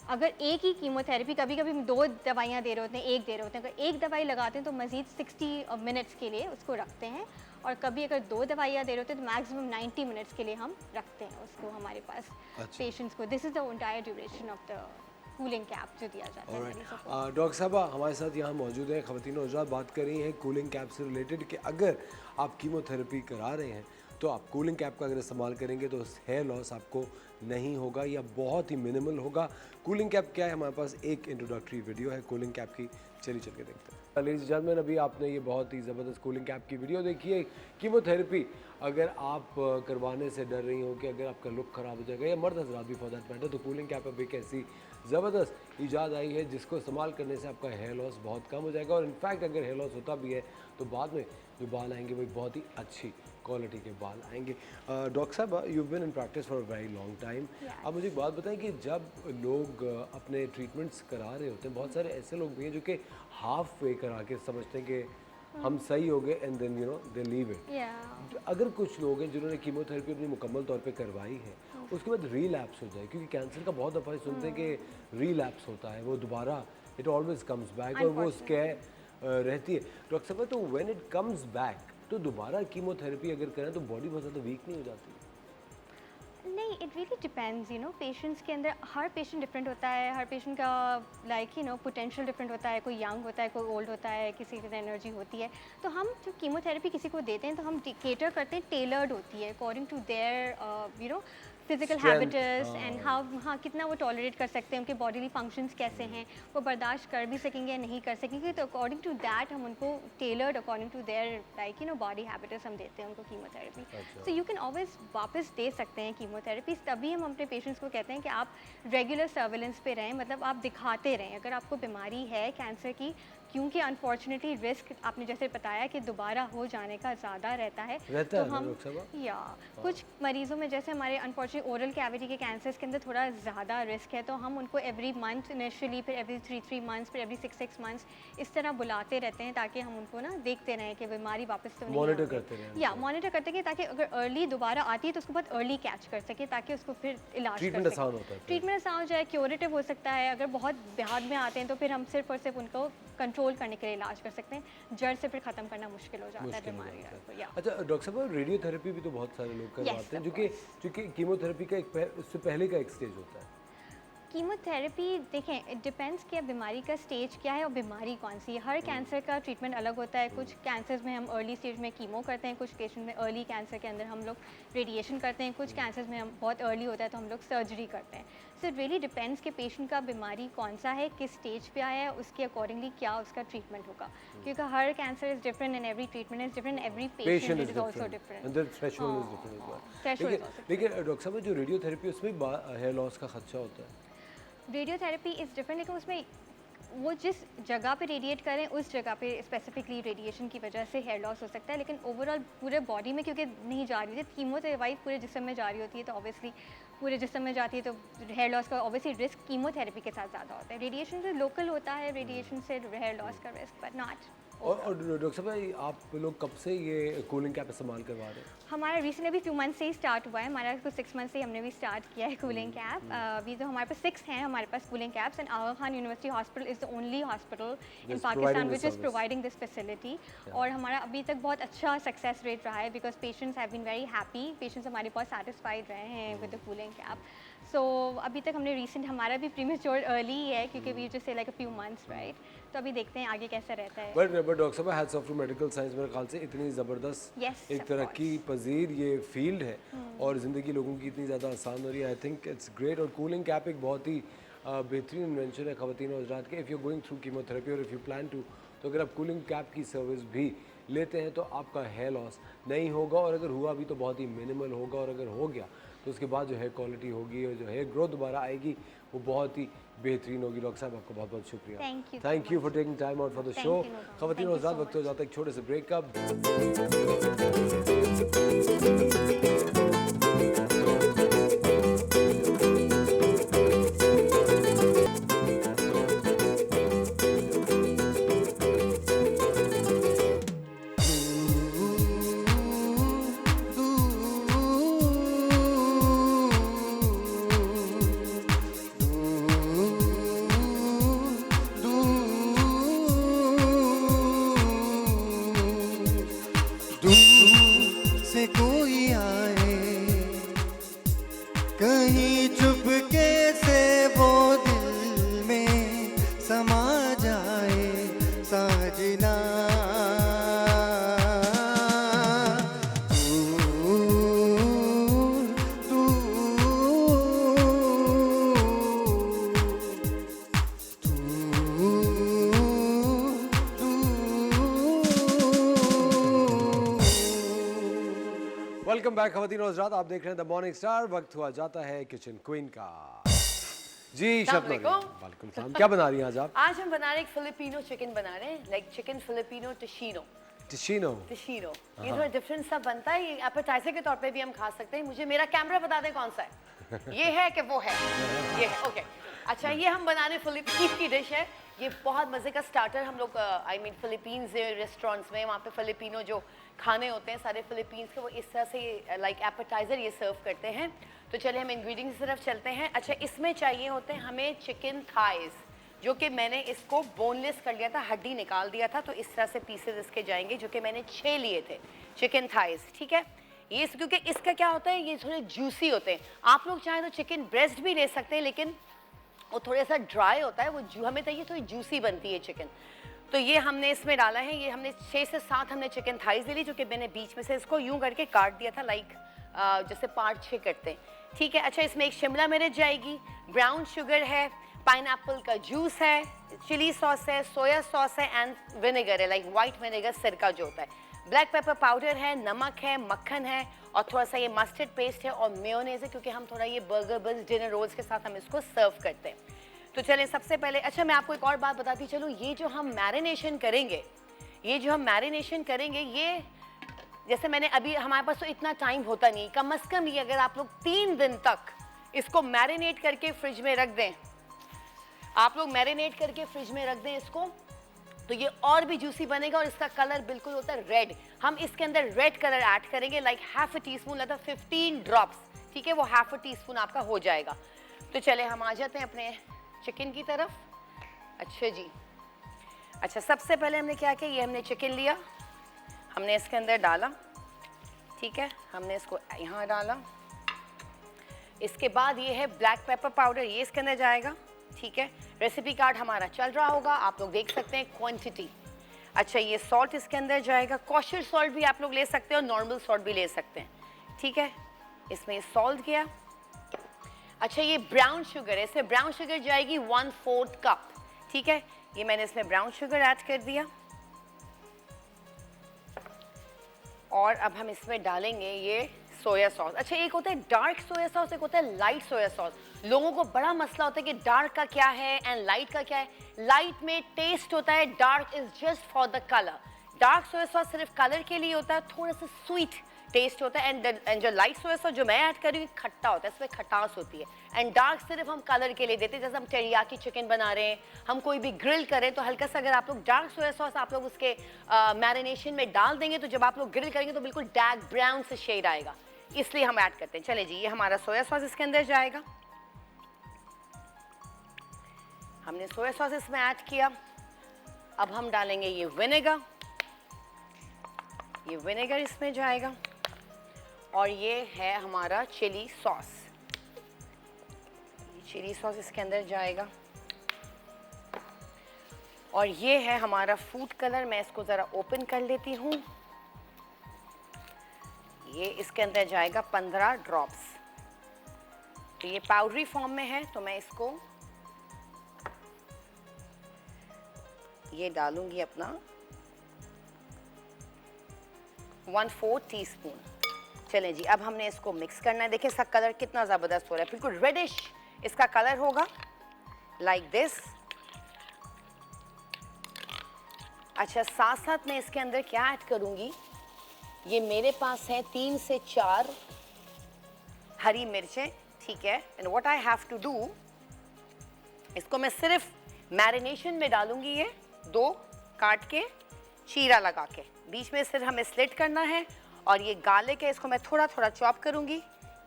अगर एक ही कीमोथेरेपी, कभी कभी हम 2 दवाइयाँ दे रहे होते हैं, एक दे रहे होते हैं, अगर एक दवाई लगाते हैं तो मज़ीद 60 मिनट्स के लिए उसको रखते हैं, और कभी अगर 2 दवाइयाँ दे रहे होते हैं तो मैक्सिमम 90 मिनट्स के लिए हम रखते हैं उसको हमारे पास पेशेंट्स को। This is the entire duration of the cooling cap जो दिया जाता है मरीजों को। डॉक्टर साहब हमारे साथ यहाँ मौजूद हैं, ख़वातीन और हज़रात बात कर रही हैं कूलिंग कैप से रिलेटेड कि अगर आप कीमोथेरेपी करा रहे हैं तो आप कूलिंग कैप का अगर इस्तेमाल करेंगे तो हेयर लॉस आपको नहीं होगा या बहुत ही मिनिमल होगा। कूलिंग कैप क्या है, हमारे पास एक इंट्रोडक्टरी वीडियो है कूलिंग कैप की, चलिए चल के देखते हैं। लेडीज जजमेंट अभी आपने ये बहुत ही ज़बरदस्त कूलिंग कैप की वीडियो देखी है। कीमोथेरेपी अगर आप करवाने से डर रही हो कि अगर आपका लुक ख़राब हो जाएगा या मर्द हज़रात भी फॉर दैट मैटर, तो कूलिंग कैप अब एक ऐसी ज़बरदस्त ईजाद आई है जिसको इस्तेमाल करने से आपका हेयर लॉस बहुत कम हो जाएगा। और इनफैक्ट अगर हेयर लॉस होता भी है तो बाद में जो बाल आएंगे वो एक बहुत ही अच्छी क्वालिटी के बाल आएंगे। डॉक्टर साहब you been in practice for a very long time, आप मुझे एक बात बताएं कि जब लोग अपने ट्रीटमेंट्स करा रहे होते हैं, बहुत सारे ऐसे लोग भी हैं जो कि हाफ वे करा के समझते हैं कि हम सही हो गए and then they leave it. अगर कुछ लोग हैं जिन्होंने कीमोथेरेपी अपनी मुकम्मल तौर पे करवाई है, उसके बाद रीलैप्स हो जाए, क्योंकि कैंसर का बहुत दफ़ा सुनते हैं कि रीलैप्स होता है, वो दोबारा इट ऑलवेज कम्स बैक और वो स्कैर रहती है। डॉक्टर साहब तो व्हेन इट कम्स बैक तो दोबारा कीमोथेरेपी अगर करें तो बॉडी बहुत ज़्यादा वीक नहीं हो जाती? नहीं, इट रियली डिपेंड्स पेशेंट्स के अंदर, हर पेशेंट डिफरेंट होता है, हर पेशेंट का पोटेंशियल डिफरेंट होता है, कोई यंग होता है, कोई ओल्ड होता है, किसी के अंदर एनर्जी होती है। तो हम जब कीमोथेरेपी किसी को देते हैं तो हम केटर करते हैं, टेलर्ड होती है according to their physical habitus and हाँ कितना वो टॉलरेट कर सकते हैं, उनके बॉडीली फंक्शंस कैसे हैं, वो बर्दाश्त कर भी सकेंगे या नहीं कर सकेंगे, तो अकॉर्डिंग टू दैट हम उनको tailored according to their body habitus हम देते हैं उनको chemotherapy. So you can always वापस दे सकते हैं कीमोथेरेपी। तभी हम अपने पेशेंट्स को कहते हैं कि आप रेगुलर सर्विलेंस पे रहें, मतलब आप दिखाते रहें अगर आपको बीमारी है कैंसर की, क्योंकि अनफॉर्चुनेटली रिस्क आपने जैसे बताया कि दोबारा हो जाने का ज़्यादा रहता है। तो हम कुछ मरीज़ों में जैसे हमारे अनफॉर्चुनेटली ओरल कैविटी के कैंसर्स के अंदर थोड़ा ज़्यादा रिस्क है, तो हम उनको एवरी मंथ इनिशियली, फिर एवरी 3 मंथ्स, फिर एवरी 6 मंथ्स इस तरह बुलाते रहते हैं ताकि हम उनको ना देखते रहें कि बीमारी वापस तो नहीं मॉनिटर करते रहें, या मॉनिटर करते हैं ताकि अगर अर्ली दोबारा आती है तो उसको बहुत अर्ली कैच कर सके ताकि उसको फिर इलाज ट्रीटमेंट आसान होता है, ट्रीटमेंट आसान हो जाए, क्योरेटिव हो सकता है। अगर बहुत बाद में आते हैं तो फिर हम सिर्फ और सिर्फ उनको कंट्रोल करने के लिए इलाज कर सकते हैं, जड़ से फिर ख़त्म करना मुश्किल हो जाता है बीमारी को। अच्छा डॉक्टर साहब रेडियोथेरेपी भी तो बहुत सारे लोग करवाते हैं जो कि कीमोथेरेपी का उससे पहले का एक स्टेज होता है। कीमोथेरेपी देखें, इट डिपेंड्स कि अब बीमारी का स्टेज क्या है और बीमारी कौन सी है। हर कैंसर का ट्रीटमेंट अलग होता है। कुछ कैंसर्स में हम अर्ली स्टेज में कीमो करते हैं, कुछ पेशेंट में अर्ली कैंसर के अंदर हम लोग रेडिएशन करते हैं, कुछ कैंसर्स में हम बहुत अर्ली होता है तो हम लोग सर्जरी करते हैं। सो इट रियली डिपेंड्स कि पेशेंट का बीमारी कौन सा है, किस स्टेज पे आया है, उसके अकॉर्डिंगली क्या उसका ट्रीटमेंट होगा, क्योंकि हर cancer is different and every treatment is different, every patient is also different. and the threshold is different as well. Threshold is also लेकिन डॉक्टर साहब जो रेडियोथेरेपी उसमें हेयर लॉस का खदशा होता है। रेडियोथेरेपी इज़ डिफरेंट, लेकिन उसमें वो जिस जगह पे रेडिएट करें उस जगह पे स्पेसिफिकली रेडिएशन की वजह से हेयर लॉस हो सकता है, लेकिन ओवरऑल पूरे बॉडी में क्योंकि नहीं जा रही होती, कीमोथेरेपी पूरे जिस्म में जा रही होती है तो ऑब्वियसली पूरे जिस्म में जाती है तो हेयर लॉस का ऑब्वियसली रिस्क कीमोथेरेपी के साथ ज़्यादा होता है। रेडिएशन से लोकल होता है, रेडिएशन से हेयर लॉस का रिस्क बट नॉट। और डॉक्टर साहब भाई आप लोग कब से ये कूलिंग कैप इस्तेमाल करवा रहे हैं? हमारा रिसेंट अभी 2 मंथ से ही स्टार्ट हुआ है, हमारा कुछ 6 मंथ से हमने भी स्टार्ट किया है कूलिंग कैप। अभी तो हमारे पास 6 हैं हमारे पास cooling caps, and Aga Khan university Hospital is the only hospital in Pakistan which is providing this facility. और हमारा अभी तक बहुत अच्छा सक्सेस रेट रहा है because patients have been very happy, patients हमारे बहुत सेटिस्फाइड रहे हैं with the cooling cap. So अभी तक हमने रिसेंट, हमारा भी प्रीमेच्योर अर्ली है क्योंकि we just say like a few months right, तो अभी देखते हैं आगे कैसा रहता है। बट डॉक्टर साहब hats off to medical science, मेरे ख्याल से इतनी ज़बरदस्त Yes, एक of तरक्की पजीर ये फील्ड है और ज़िंदगी लोगों की इतनी ज़्यादा आसान हो रही है। I think it's great. और कूलिंग कैप एक बहुत ही बेहतरीन इन्वेंशन है ख़वातीन और हज़रात के। If you going through chemotherapy और इफ़ यू प्लान टू, तो अगर आप कूलिंग कैप की सर्विस भी लेते हैं तो आपका हेयर लॉस नहीं होगा, और अगर हुआ भी तो बहुत ही मिनिमल होगा, और अगर हो गया तो उसके बाद जो हेयर क्वालिटी होगी और जो हेयर ग्रोथ दोबारा आएगी वो बहुत ही बेहतरीन होगी। डॉक्टर साहब आपका बहुत बहुत शुक्रिया। Thank you so thank you for taking time out for the Thank show. you, no problem. ख़वातीन Thank और you हज़रात so वक्त हो जाता है एक छोटे से ब्रेक का। दूर से कोई आए, कहीं चुपके से वो दिल में समा जाए साजना। वेलकम बैक ख़वातीन और हज़रात, आप देख रहे हैं द मॉर्निंग स्टार। वक्त हुआ जाता है किचन क्वीन का। जी शबनम, वालेकुम सलाम। क्या बना रही हैं आज आप? आज हम बना रहे हैं एक फिलिपिनो चिकन बना रहे हैं, लाइक चिकन फिलिपिनो टिशीनो। टिशीनो। टिशीनो ये थोड़ा डिफरेंट सा बनता है, ये एपेटाइजर के तौर पे भी हम खा सकते हैं। मुझे मेरा कैमरा बता दें कौन सा है, ये है कि वो है? ये है, ओके। अच्छा, ये हम बना रहे फिलिपींस की डिश है। ये बहुत मज़े का स्टार्टर हम लोग आई मीन फिलिपींस रेस्टोरेंट्स में, वहाँ पे फिलिपिनो जो खाने होते हैं सारे फिलिपींस के, वो इस तरह से लाइक एपेटाइजर ये सर्व करते हैं। तो चलिए हम इंग्रेडिएंट्स की तरफ चलते हैं। अच्छा, इसमें चाहिए होते हैं हमें चिकन थाइज, जो कि मैंने इसको बोनलेस कर लिया था, हड्डी निकाल दिया था, तो इस तरह से पीसेस इसके जाएंगे, जो कि मैंने 6 लिए थे चिकन थाइज। ठीक है, ये क्योंकि इसका क्या होता है, ये थोड़े जूसी होते हैं। आप लोग चाहें तो चिकन ब्रेस्ट भी ले सकते हैं, लेकिन वो थोड़ा सा ड्राई होता है, वो हमें चाहिए थोड़ी जूसी बनती है चिकन। तो ये हमने इसमें डाला है, ये हमने 6 से 7 हमने चिकन थाइज ले ली, जो कि मैंने बीच में से इसको यूं करके काट दिया था, लाइक जैसे पार्ट 6 करते हैं। ठीक है, अच्छा, इसमें एक शिमला मिर्च जाएगी, ब्राउन शुगर है, पाइनएप्पल का जूस है, चिली सॉस है, सोया सॉस है एंड विनेगर है, लाइक वाइट विनेगर, सिरका जो होता है, ब्लैक पेपर पाउडर है, नमक है, मक्खन है, और थोड़ा सा ये मस्टर्ड पेस्ट है और मेयोनेज़ है, क्योंकि हम थोड़ा ये बर्गर बस डिनर रोल्स के साथ हम इसको सर्व करते हैं। तो चलें सबसे पहले, अच्छा मैं आपको एक और बात बताती चलूँ, ये जो हम मैरिनेशन करेंगे, ये जैसे मैंने अभी, हमारे पास तो इतना टाइम होता नहीं, कम से कम ये अगर आप लोग 3 दिन तक इसको मैरिनेट करके फ्रिज में रख दें, इसको, तो ये और भी जूसी बनेगा और इसका कलर बिल्कुल होता है रेड। हम इसके अंदर रेड कलर ऐड करेंगे, लाइक हाफ अ टीस्पून, मतलब 15 ड्रॉप्स। ठीक है, वो हाफ अ टीस्पून आपका हो जाएगा। तो चले हम आ जाते हैं अपने चिकन की तरफ। अच्छा जी, अच्छा सबसे पहले हमने क्या किया, ये हमने चिकन लिया, हमने इसके अंदर डाला। ठीक है, हमने इसको यहाँ डाला, इसके बाद ये है ब्लैक पेपर पाउडर, ये इसके अंदर जाएगा, ठीक है। रेसिपी कार्ड हमारा चल रहा होगा, आप लोग देख सकते हैं क्वांटिटी। अच्छा, ये सॉल्ट इसके अंदर जाएगा, कॉशर सॉल्ट भी आप लोग ले सकते हैं और नॉर्मल सॉल्ट भी ले सकते हैं, ठीक है। इसमें ये सॉल्ट गया। अच्छा, ये ब्राउन शुगर है, इसमें ब्राउन शुगर जाएगी 1/4 कप, ठीक है। ये मैंने इसमें ब्राउन शुगर ऐड कर दिया और अब हम इसमें डालेंगे ये सोया सॉस। अच्छा, एक होता है डार्क सोया सॉस, एक होता है लाइट सोया सॉस। लोगों को बड़ा मसला होता है कि डार्क का क्या है एंड लाइट का क्या है। लाइट में टेस्ट होता है, dark is just for the colour. Dark soya sauce सिर्फ कलर के लिए होता है, थोड़ा सा स्वीट टेस्ट होता है एंड जो लाइट सोया सॉस जो मैं ऐड कर रही हूँ खट्टा होता है, इसमें खटास होती है। एंड डार्क सिर्फ हम कलर के लिए देते हैं, जैसे हम टेरियाकी चिकन बना रहे हैं, हम कोई भी ग्रिल करें तो हल्का सा अगर आप लोग डार्क सोया सॉस आप लोग उसके मैरिनेशन में डाल देंगे तो जब आप लोग ग्रिल करेंगे तो बिल्कुल डार्क ब्राउन से शेड आएगा, इसलिए हम ऐड करते हैं। चले जी, ये हमारा सोया सॉस इसके अंदर जाएगा। हमने सोया सॉस इसमें ऐड किया। अब हम डालेंगे ये विनेगर, ये विनेगर इसमें जाएगा और ये है हमारा चिली सॉस, ये चिली सॉस इसके अंदर जाएगा और ये है हमारा फूड कलर। मैं इसको ज़रा ओपन कर लेती हूँ। ये इसके अंदर जाएगा 15 ड्रॉप्स। तो ये पाउडरी फॉर्म में है तो मैं इसको ये डालूंगी अपना 1/4 टीस्पून। चलें जी, अब हमने इसको मिक्स करना है। देखिए इसका कलर कितना ज़बरदस्त हो रहा है, बिल्कुल रेडिश इसका कलर होगा, लाइक दिस। अच्छा, साथ साथ मैं इसके अंदर क्या ऐड करूंगी, ये मेरे पास है 3 से 4 हरी मिर्चें, ठीक है। And what I have to do, इसको मैं सिर्फ मैरिनेशन में डालूंगी, ये 2 काट के चीरा लगा के, बीच में सिर्फ हमें स्लिट करना है। और ये गार्लिक है, इसको मैं थोड़ा थोड़ा चॉप करूंगी,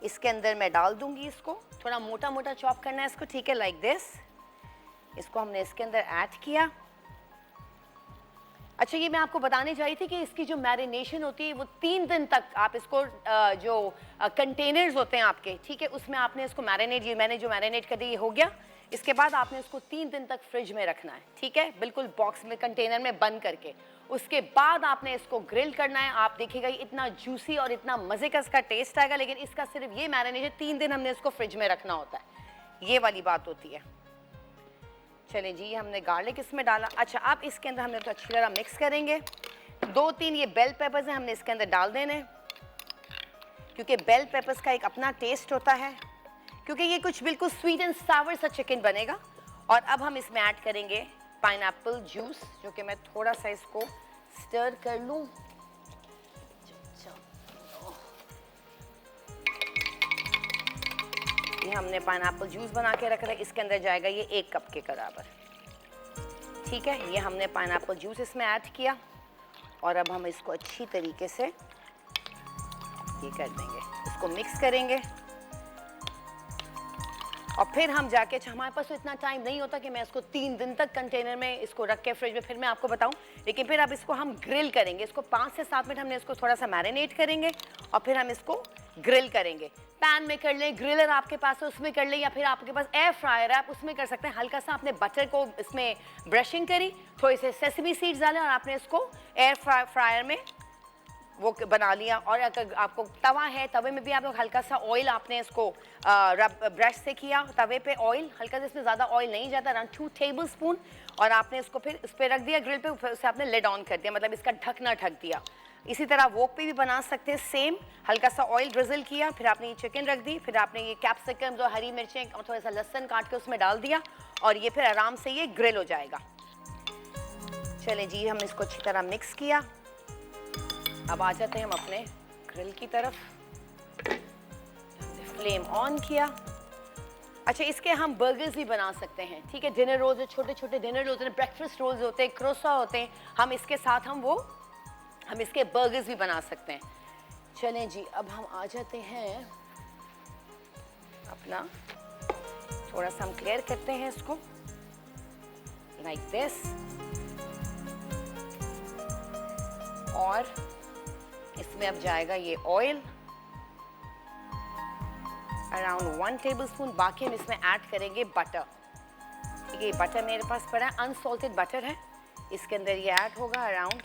इसके अंदर मैं डाल दूंगी, इसको थोड़ा मोटा मोटा चॉप करना है इसको, ठीक है, लाइक दिस। इसको हमने इसके अंदर ऐड किया। अच्छा, ये मैं आपको बताने जा रही थी कि इसकी जो मैरिनेशन होती है वो 3 दिन तक आप इसको जो कंटेनर्स होते हैं आपके, ठीक है, उसमें आपने इसको मैरिनेट, ये मैंने जो मैरिनेट कर दी ये हो गया। इसके बाद आपने इसको 3 दिन तक फ्रिज में रखना है, ठीक है, बिल्कुल बॉक्स में कंटेनर में बंद करके। उसके बाद आपने इसको ग्रिल करना है। आप देखिएगा इतना जूसी और इतना मज़े का इसका टेस्ट आएगा, लेकिन इसका सिर्फ ये मैरिनेशन 3 दिन हमने इसको फ्रिज में रखना होता है, ये वाली बात होती है। चलें जी, हमने गार्लिक इसमें डाला। अच्छा, अब इसके अंदर हमने तो अच्छी तरह मिक्स करेंगे। 2-3 ये बेल पेपर्स हैं, हमने इसके अंदर डाल देने, क्योंकि बेल पेपर्स का एक अपना टेस्ट होता है, क्योंकि ये कुछ बिल्कुल स्वीट एंड सावर सा चिकन बनेगा। और अब हम इसमें ऐड करेंगे पाइनएप्पल जूस, जो कि मैं थोड़ा सा इसको स्टर कर लूँ। ये हमने पाइनएप्पल जूस बना के रखा है, इसके अंदर जाएगा ये 1 कप के बराबर, ठीक है। ये हमने पाइनएप्पल जूस इसमें ऐड किया और अब हम इसको अच्छी तरीके से ये कर देंगे, इसको मिक्स करेंगे। और फिर हम जाके, हमारे पास तो इतना टाइम नहीं होता कि मैं इसको 3 दिन तक कंटेनर में इसको रख के फ्रिज में फिर मैं आपको बताऊं, लेकिन फिर अब इसको हम ग्रिल करेंगे। इसको 5 से 7 मिनट हमने इसको थोड़ा सा मैरिनेट करेंगे और फिर हम इसको ग्रिल करेंगे। पैन में कर लें, ग्रिलर आपके पास है उसमें कर लें, या फिर आपके पास एयर फ्रायर है आप उसमें कर सकते हैं। हल्का सा आपने बटर को इसमें ब्रशिंग करी, थोड़े से सेसमी सीड्स डाले और आपने इसको एयर फ्रायर में वो बना लिया। और अगर आपको तवा है, तवे में भी आप लोग हल्का सा ऑयल आपने इसको ब्रश से किया, तवे पे ऑयल हल्का सा, इसमें ज़्यादा ऑयल नहीं जाता, अराउंड 2 टेबलस्पून, और आपने इसको फिर इस पर रख दिया ग्रिल पे, फिर उसे आपने लिड ऑन कर दिया, मतलब इसका ढकना ढक दिया। इसी तरह वोक पे भी बना सकते हैं सेम, हल्का सा ऑयल ड्रिजल किया, फिर आपने ये चिकन रख दी, फिर आपने ये कैप्सिकम जो हरी मिर्चें और थोड़ा सा लहसुन काट के उसमें डाल दिया और ये फिर आराम से ये ग्रिल हो जाएगा। चलें जी, हम इसको अच्छी तरह मिक्स किया। अब आ जाते हैं हम अपने ग्रिल की तरफ, फ्लेम ऑन किया। अच्छा, इसके हम बर्गर्स भी बना सकते हैं, ठीक है, डिनर रोल्स, जो छोटे छोटे डिनर रोल्स हैं, ब्रेकफास्ट रोल्स होते हैं, क्रोसा होते हैं, हम इसके साथ हम इसके बर्गर्स भी बना सकते हैं। चलें जी, अब हम आ जाते हैं अपना, थोड़ा सा हम क्लियर करते हैं इसको, लाइक दिस। और इसमें अब जाएगा ये ऑयल। Around 1 tablespoon. बाकी हम इसमें ऐड करेंगे बटर। ठीक है, बटर मेरे पास पड़ा है, अनसॉल्टेड बटर है, इसके अंदर ये ऐड होगा अराउंड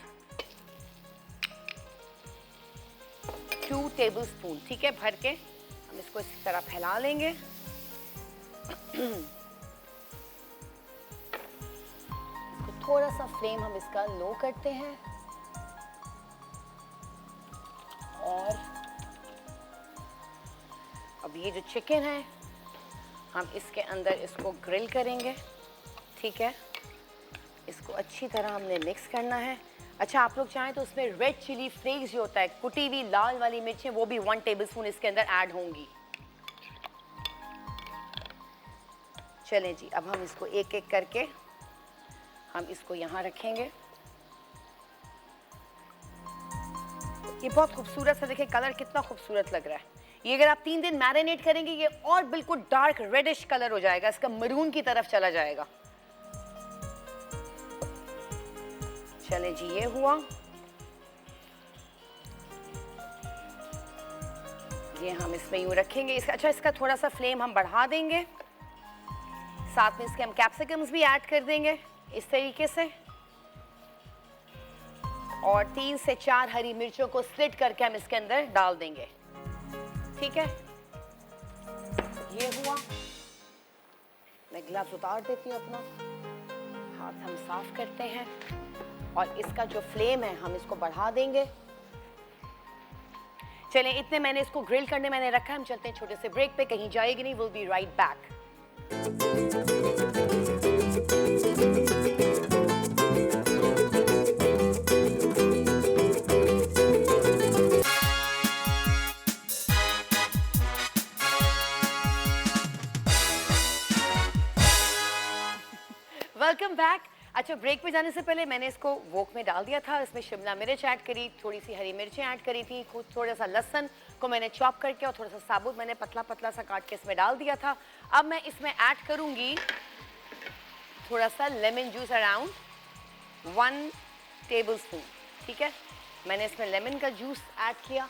2 टेबलस्पून। ठीक है, भर के हम इसको इस तरह फैला लेंगे। इसको थोड़ा सा फ्लेम हम इसका लो करते हैं और अब ये जो चिकन है हम इसके अंदर इसको ग्रिल करेंगे। ठीक है, इसको अच्छी तरह हमने मिक्स करना है। अच्छा, आप लोग चाहें तो उसमें रेड चिली फ्लेक्स जो होता है, कुटी हुई लाल वाली मिर्चें, वो भी 1 टेबलस्पून इसके अंदर ऐड होंगी। चलें जी, अब हम इसको एक एक करके हम इसको यहाँ रखेंगे। ये बहुत खूबसूरत सा, देखिए कलर कितना खूबसूरत लग रहा है। ये अगर आप 3 दिन मैरिनेट करेंगे ये और बिल्कुल डार्क रेडिश कलर हो जाएगा, इसका मरून की तरफ चला जाएगा। चलें जी, ये हुआ। ये हम इसमें यूं रखेंगे इसका। अच्छा, इसका थोड़ा सा फ्लेम हम बढ़ा देंगे, साथ में इसके हम कैप्सिकम्स भी ऐड कर देंगे इस तरीके से, और 3 से 4 हरी मिर्चों को स्लिट करके हम इसके अंदर डाल देंगे। ठीक है, ये हुआ। मैं ग्लव्स उतार देती हूँ अपना, हाथ हम साफ करते हैं और इसका जो फ्लेम है हम इसको बढ़ा देंगे। चलें, इतने मैंने इसको ग्रिल करने मैंने रखा है। हम चलते हैं छोटे से ब्रेक पे, कहीं जाएगी नहीं, will be right back. Welcome back. अच्छा, ब्रेक पे जाने से पहले मैंने इसको वोक में डाल दिया था। इसमें शिमला मिर्च ऐड करी, थोड़ी सी हरी मिर्चें ऐड करी थी, थोड़ा सा लहसुन को मैंने चॉप करके और थोड़ा सा साबुत मैंने पतला पतला सा काट के इसमें डाल दिया था। अब मैं इसमें ऐड करूंगी थोड़ा सा लेमन जूस, अराउंड 1 टेबलस्पून। ठीक है, मैंने इसमें लेमन का जूस ऐड किया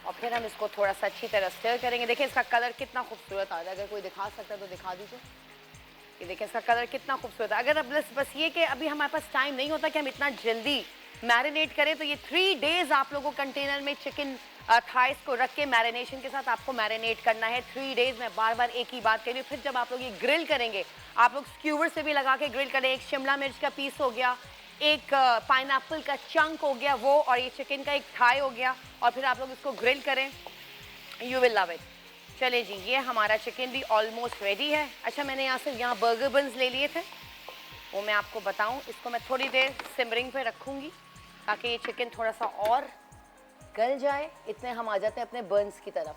और फिर हम इसको थोड़ा सा अच्छी तरह स्टर करेंगे। देखिए इसका कलर कितना खूबसूरत आ रहा है, अगर कोई दिखा सकता है तो दिखा दीजिए। ये देखिए इसका कलर कितना खूबसूरत है। अगर अब बस ये कि अभी हमारे पास टाइम नहीं होता कि हम इतना जल्दी मैरिनेट करें, तो ये 3 डेज आप लोगों को कंटेनर में चिकन थाइस को रख के मैरिनेशन के साथ आपको मैरिनेट करना है 3 डेज। मैं बार बार एक ही बात कह रही हूँ। फिर जब आप लोग ये ग्रिल करेंगे, आप लोग स्क्यूवर से भी लगा के ग्रिल करें। एक शिमला मिर्च का पीस हो गया, एक पाइनएप्पल का चंक हो गया वो, और ये चिकन का एक थाई हो गया, और फिर आप लोग इसको ग्रिल करें, यू विल लव इट। चले जी, ये हमारा चिकन भी ऑलमोस्ट रेडी है। अच्छा, मैंने यहाँ बर्गर बन्स ले लिए थे, वो मैं आपको बताऊं। इसको मैं थोड़ी देर सिमरिंग पे रखूँगी ताकि ये चिकन थोड़ा सा और गल जाए। इतने हम आ जाते हैं अपने बन्स की तरफ।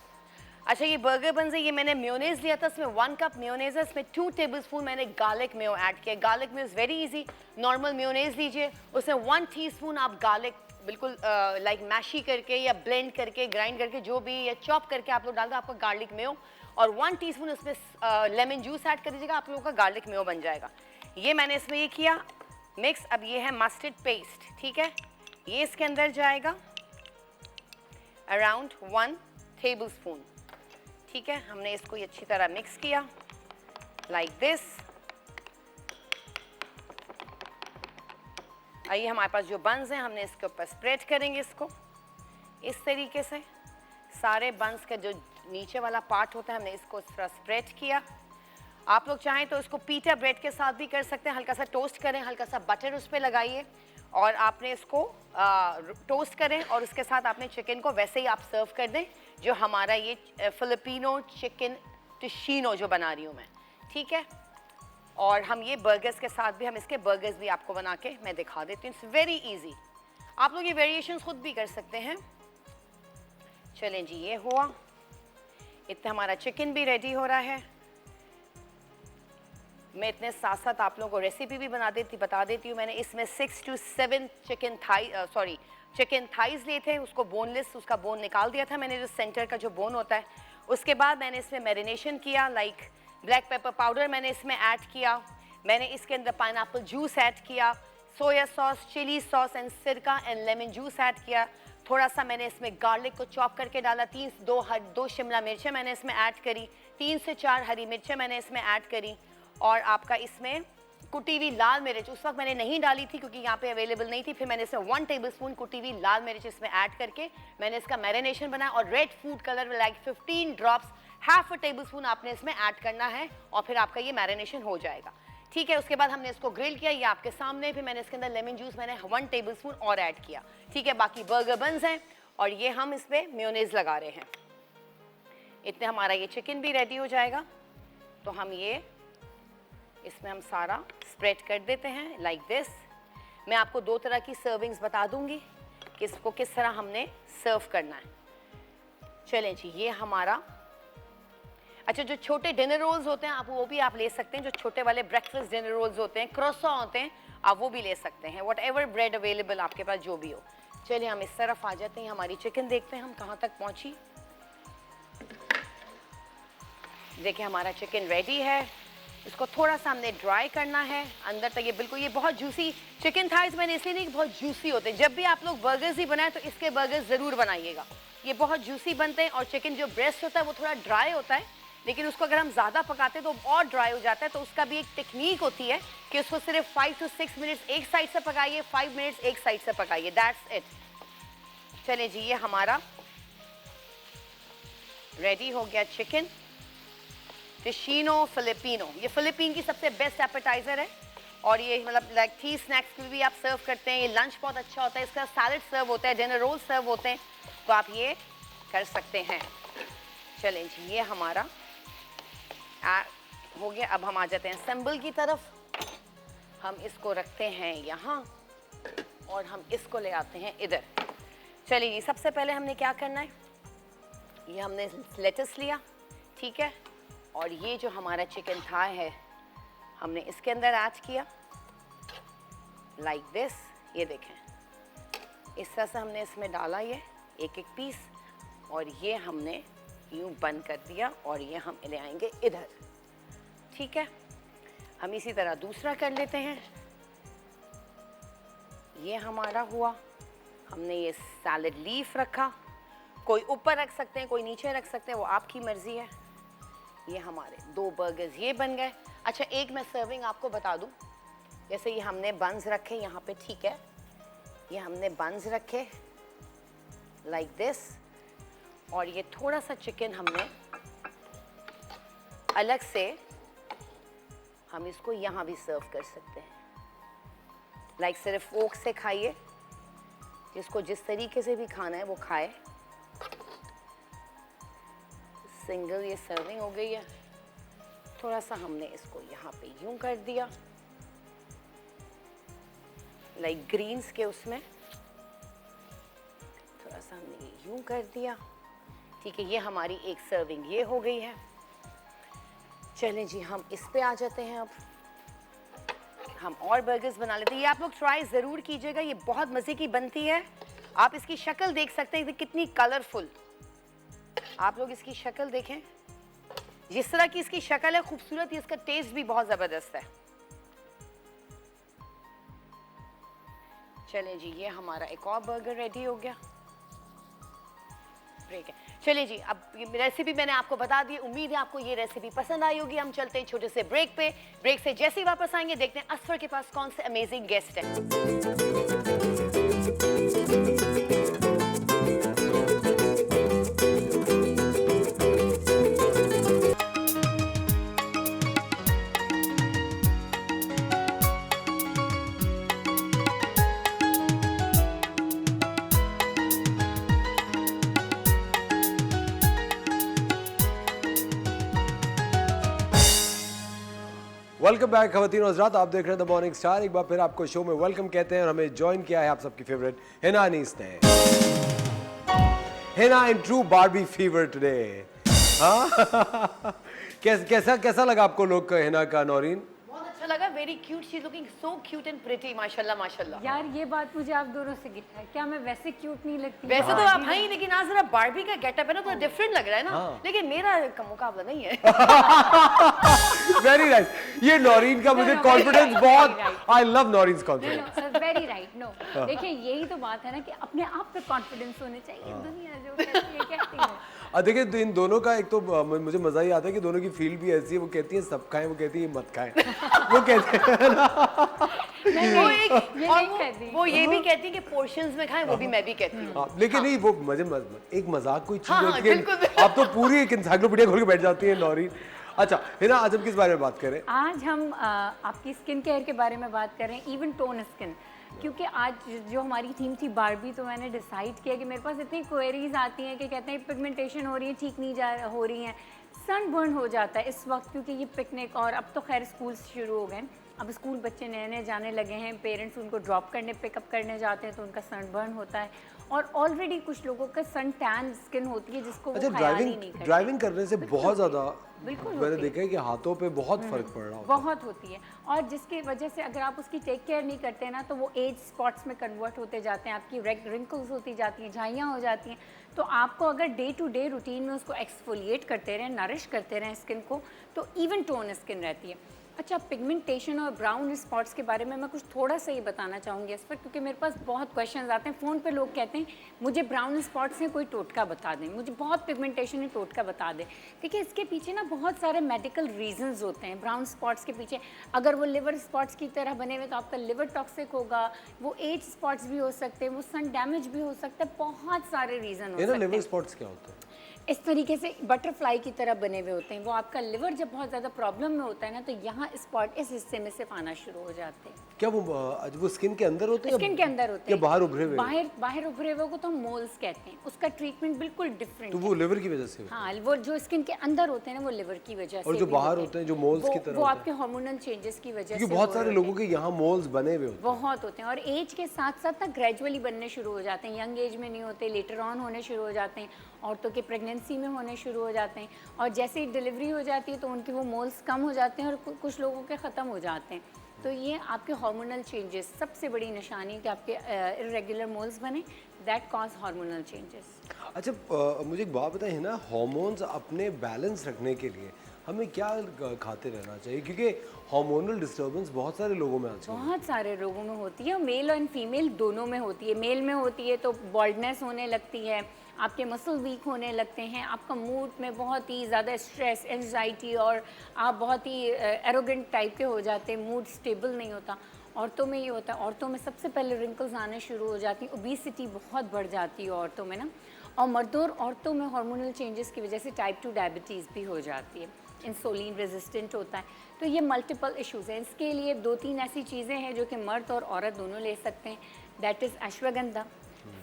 अच्छा, ये बर्गर बन्स है, ये मैंने मेयोनेज़ लिया था, इसमें 1 कप मेयोनेज़ है, इसमें 2 टेबलस्पून मैंने गार्लिक मेयो ऐड किया। Garlic Mayo is very easy, normal mayonnaise लीजिए, उसमें 1 टीस्पून आप गार्लिक बिल्कुल लाइक मैशी करके या ब्लेंड करके, ग्राइंड करके, जो भी, या चॉप करके आप लोग डाल दो, आपका गार्लिक मेयो, और 1 टीस्पून उसमें लेमन जूस ऐड कर दीजिएगा, आप लोगों का गार्लिक मेयो बन जाएगा। ये मैंने इसमें ये किया मिक्स। अब ये है मस्टर्ड पेस्ट। ठीक है, ये इसके अंदर जाएगा अराउंड 1 टेबलस्पून। ठीक है, हमने इसको ये अच्छी तरह मिक्स किया लाइक दिस। आइए, हमारे पास जो बन्स हैं हमने इसके ऊपर स्प्रेड करेंगे इसको इस तरीके से। सारे बन्स का जो नीचे वाला पार्ट होता है हमने इसको इस तरह स्प्रेड किया। आप लोग चाहें तो इसको पीटा ब्रेड के साथ भी कर सकते हैं। हल्का सा टोस्ट करें, हल्का सा बटर उस पर लगाइए और आपने इसको टोस्ट करें, और उसके साथ आपने चिकन को वैसे ही आप सर्व कर दें, जो हमारा ये फिलिपिनो चिकन टिशीनो जो बना रही हूँ मैं। ठीक है, और हम ये बर्गर्स के साथ भी, हम इसके बर्गर्स भी आपको बना के मैं दिखा देती हूँ। इट्स वेरी इजी, आप लोग ये वेरिएशंस खुद भी कर सकते हैं। चलें जी, ये हुआ। इतना हमारा चिकन भी रेडी हो रहा है। मैं इतने साथ साथ आप लोगों को रेसिपी भी बता देती हूँ। मैंने इसमें 6 to 7 चिकन थाइज लिए थे, उसको बोनलेस, उसका बोन निकाल दिया था मैंने, जो सेंटर का जो बोन होता है। उसके बाद मैंने इसमें मैरिनेशन किया, लाइक ब्लैक पेपर पाउडर मैंने इसमें ऐड किया, मैंने इसके अंदर पाइनएप्पल जूस ऐड किया, soya sauce, chilli sauce and सिरका एंड लेमन जूस ऐड किया, थोड़ा सा मैंने इसमें गार्लिक को चॉप करके डाला, दो शिमला मिर्चें मैंने इसमें ऐड करी, 3 से 4 हरी मिर्चें मैंने इसमें ऐड करी, और आपका इसमें कुटी हुई लाल मिर्च उस वक्त मैंने नहीं डाली थी क्योंकि यहाँ पे अवेलेबल नहीं थी। फिर मैंने इसमें 1 टेबलस्पून कुटी हुई लाल मिर्च इसमें ऐड करके मैंने इसका मैरिनेशन बनाया, और red food colour like 15 drops, half a tablespoon आपने इसमें ऐड करना है, और फिर आपका ये मैरिनेशन हो जाएगा। ठीक है, उसके बाद हमने इसको ग्रिल किया, ये आपके सामने। फिर मैंने इसके अंदर लेमन जूस मैंने 1 टेबलस्पून और ऐड किया। ठीक है, बाकी बर्गर बन्स हैं, और ये हम इस पर मेयोनेज लगा रहे हैं। इतने हमारा ये चिकन भी रेडी हो जाएगा। तो हम ये इसमें हम सारा स्प्रेड कर देते हैं लाइक दिस। मैं आपको 2 तरह की सर्विंग्स बता दूंगी कि इसको किस तरह हमने सर्व करना है। चलें जी, ये हमारा, अच्छा जो छोटे डिनर रोल्स होते हैं आप वो भी आप ले सकते हैं, जो छोटे वाले ब्रेकफास्ट डिनर रोल्स होते हैं, क्रोसॉ होते हैं, आप वो भी ले सकते हैं, वट एवर ब्रेड अवेलेबल आपके पास जो भी हो। चलिए हम इस तरफ आ जाते हैं, हमारी चिकन देखते हैं हम कहाँ तक पहुँची। देखिए हमारा चिकन रेडी है, इसको थोड़ा सा हमने ड्राई करना है अंदर तक। ये बिल्कुल, ये बहुत जूसी चिकन थाइज मैंने इसलिए नहीं कि बहुत जूसी होते हैं। जब भी आप लोग बर्गर्स ही बनाएं तो इसके बर्गर्स ज़रूर बनाइएगा, ये बहुत जूसी बनते हैं। और चिकन जो ब्रेस्ट होता है वो थोड़ा ड्राई होता है, लेकिन उसको अगर हम ज़्यादा पकाते हैं तो और ड्राई हो जाता है। तो उसका भी एक टेक्निक होती है कि उसको सिर्फ 5 to 6 मिनट्स एक साइड से पकाइए, 5 मिनट्स एक साइड से पकाइए, दैट्स इट। चलिए जी, ये हमारा रेडी हो गया चिकन टिशिनो फिलिपिनो। ये फिलिपीन की सबसे बेस्ट एपेटाइजर है, और ये मतलब लाइक टी स्नैक्स के भी आप सर्व करते हैं। ये लंच बहुत अच्छा होता है, इसका सैलड सर्व होता है, डिनर रोल सर्व होते हैं, तो आप ये कर सकते हैं। चलें जी, ये हमारा हो गया। अब हम आ जाते हैं सिंबल की तरफ। हम इसको रखते हैं यहाँ, और हम इसको ले आते हैं इधर। चलिए जी, सबसे पहले हमने क्या करना है, ये हमने लेटस लिया, ठीक है, और ये जो हमारा चिकन थाई है हमने इसके अंदर ऐड किया लाइक दिस। ये देखें, इस तरह से हमने इसमें डाला ये एक एक पीस, और ये हमने यूं बंद कर दिया, और ये हम ले आएंगे इधर। ठीक है, हम इसी तरह दूसरा कर लेते हैं। ये हमारा हुआ, हमने ये सैलड लीफ रखा, कोई ऊपर रख सकते हैं, कोई नीचे रख सकते हैं, वो आपकी मर्जी है। ये हमारे 2 बर्गर्स ये बन गए। अच्छा, एक मैं सर्विंग आपको बता दूं, जैसे ये हमने बंस रखे यहाँ पे, ठीक है, ये हमने बंस रखे लाइक दिस, और ये थोड़ा सा चिकन हमने अलग से, हम इसको यहाँ भी सर्व कर सकते हैं लाइक सिर्फ फोक से खाइए, जिसको जिस तरीके से भी खाना है वो खाए। सिंगल ये सर्विंग हो गई है। थोड़ा सा हमने इसको यहाँ पे यूं कर दिया लाइक ग्रीन्स के उसमें, थोड़ा सा हमने ये यूं कर दिया। ठीक है, ये हमारी एक सर्विंग ये हो गई है। चलें जी, हम इस पे आ जाते हैं। अब हम और बर्गर्स बना लेते हैं। ये आप लोग ट्राई ज़रूर कीजिएगा, ये बहुत मज़े की बनती है। आप इसकी शक्ल देख सकते हैं कितनी कलरफुल, आप लोग इसकी शक्ल देखें, जिस तरह की इसकी शक्ल है खूबसूरत, इसका टेस्ट भी बहुत ज़बरदस्त है। चलें जी, ये हमारा एक और बर्गर रेडी हो गया। ब्रेक है। चलिए जी, अब रेसिपी मैंने आपको बता दी, उम्मीद है आपको ये रेसिपी पसंद आई होगी। हम चलते हैं छोटे से ब्रेक पे। ब्रेक से जैसे ही वापस आएंगे देखते हैं असफर के पास कौन से अमेजिंग गेस्ट हैं। वेलकम बैक खवातीन और हज़रात, आप देख रहे हैं द मॉर्निंग स्टार। एक बार फिर आपको शो में वेलकम कहते हैं, और हमें ज्वाइन किया है आप सबकी फेवरेट हिना अनीस ने। Hina in true Barbie fever today. हाँ कैसा कैसा लगा आपको लोग का हिना का? नौरीन, बहुत अच्छा अच्छा लगा, very cute, she is looking so cute and pretty, माशाल्लाह माशाल्लाह। यार ये बात मुझे आप दोनों से गिफ्ट है, क्या मैं वैसे क्यूट नहीं लगती? वैसे तो आप हैं ही, लेकिन आज जरा बारबी का गेटअप है ना, तो डिफरेंट लग रहा है ना, लेकिन मेरा का मुकाबला नहीं है। Very nice. ये नौरीन का मुझे कॉन्फिडेंस बहुत, I love Noreen's confidence. Sir very right. No देखिए यही तो बात है ना कि अपने आप पे कॉन्फिडेंस होने चाहिए। दुनिया जो कहती है कहती है। देखिए तो इन दोनों का एक तो मुझे मजा ही आता है कि दोनों की फील्ड भी ऐसी है, वो कहती है सब खाएं, वो कहती है मत खाएं। वो कहते हैं वो एक ये और नहीं कहती। वो ये भी कहती है कि पोर्शंस में खाएं, वो भी मैं भी कहती हूँ। लेकिन नहीं, वो मजे एक मजाक कोई चीज हाँ, होती है, बिल्कुल। आप तो पूरी एक इंसाइक्लोपीडिया खोल के बैठ जाती है नौरीन। अच्छा हिना, आज हम किस बारे में बात करें? आज हम आपकी स्किन केयर के बारे में बात कर रहे हैं, इवन टोन स्किन। क्योंकि आज जो हमारी थीम थी बारबी, तो मैंने डिसाइड किया कि मेरे पास इतनी क्वेरीज आती हैं कि कहते हैं पिगमेंटेशन हो रही है, ठीक नहीं हो रही हैं, सनबर्न हो जाता है इस वक्त, क्योंकि ये पिकनिक और अब तो खैर स्कूल शुरू हो गए, अब स्कूल बच्चे नए नए जाने लगे हैं, पेरेंट्स उनको ड्रॉप करने पिकअप करने जाते हैं तो उनका सनबर्न होता है, और ऑलरेडी कुछ लोगों का सन टैन स्किन होती है जिसको अच्छा, वो ख्याल ही नहीं करते। ड्राइविंग करने से बहुत ज्यादा बिल्कुल मैंने होती है। देखा है कि हाथों पे बहुत फर्क पड़ रहा होता है। बहुत होती है, और जिसकी वजह से अगर आप उसकी टेक केयर नहीं करते ना तो वो एज स्पॉट्स में कन्वर्ट होते जाते हैं, आपकी रिंकल्स होती जाती हैं, झाइयाँ हो जाती हैं। तो आपको अगर डे टू डे रूटीन में उसको एक्सफोलिएट करते रहें, नरिश करते रहें स्किन को, तो इवन टोन स्किन रहती है। अच्छा, पिगमेंटेशन और ब्राउन स्पॉट्स के बारे में मैं कुछ थोड़ा सा ही बताना चाहूँगी इस पर, क्योंकि मेरे पास बहुत क्वेश्चंस आते हैं फ़ोन पे, लोग कहते हैं मुझे ब्राउन स्पॉट्स हैं, कोई टोटका बता दें, मुझे बहुत पिगमेंटेशन है, टोटका बता दें। देखिए इसके पीछे ना बहुत सारे मेडिकल रीजंस होते हैं ब्राउन स्पॉट्स के पीछे। अगर वो लिवर स्पॉट्स की तरह बने हुए तो आपका लिवर टॉक्सिक होगा, वो एज स्पॉट्स भी हो सकते हैं, वो सन डैमेज भी हो सकता है, बहुत सारे रीज़न हो सकते हैं। लिवर स्पॉट्स क्या होता है? इस तरीके से बटरफ्लाई की तरह बने हुए होते हैं, वो आपका लिवर जब बहुत ज़्यादा प्रॉब्लम में होता है ना, तो यहाँ स्पॉट इस हिस्से में से आना शुरू हो जाते हैं। क्या वो स्किन के अंदर होते हैं? स्किन के अंदर होते हैं, हैं, बाहर उभरे हुए? बाहर उभरे हुए को तो हम मोल्स कहते हैं, उसका ट्रीटमेंट बिल्कुल डिफरेंट तो है। वो लिवर की वजह से? हाँ, वो जो स्किन के अंदर होते हैं ना, वो लिवर की वजह से। और जो बाहर होते हैं, जो मोल्स की तरह वो आपके हार्मोनल चेंजेस की वजह से। क्योंकि बहुत सारे लोगों के यहाँ मोल्स बने हुए होते हैं। बहुत होते हैं, और एज के साथ साथ ना ग्रेजुअली बनने शुरू हो जाते हैं, यंग एज में नहीं होते, लेटर ऑन होने शुरू हो जाते हैं, औरतों के प्रेगनेंसी में होने शुरू हो जाते हैं, और जैसे ही डिलीवरी हो जाती है तो उनके वो मोल्स कम हो जाते हैं और कुछ लोगों के ख़त्म हो जाते हैं। तो ये आपके हार्मोनल चेंजेस सबसे बड़ी निशानी कि आपके इरेगुलर मोल्स बने, दैट कॉज हार्मोनल चेंजेस। अच्छा मुझे एक बात बताइए ना, हार्मोन्स अपने बैलेंस रखने के लिए हमें क्या खाते रहना चाहिए? क्योंकि हार्मोनल डिस्टर्बेंस बहुत सारे लोगों में आती है। बहुत सारे लोगों में होती है, मेल और फीमेल दोनों में होती है। मेल में होती है तो बॉल्डनेस होने लगती है, आपके मसल वीक होने लगते हैं, आपका मूड में बहुत ही ज़्यादा स्ट्रेस, एंजाइटी, और आप बहुत ही एरोगेंट टाइप के हो जाते हैं, मूड स्टेबल नहीं होता। औरतों में ये होता है, औरतों में सबसे पहले रिंकल्स आने शुरू हो जाती हैं, ओबेसिटी बहुत बढ़ जाती है औरतों में ना, और मर्दों और औरतों में हार्मोनल चेंजेस की वजह से टाइप 2 डायबिटीज़ भी हो जाती है, इंसुलिन रेजिस्टेंट होता है। तो ये मल्टीपल इश्यूज़ हैं। इसके लिए 2-3 ऐसी चीज़ें हैं जो कि मर्द और औरत दोनों ले सकते हैं, that is ashwagandha,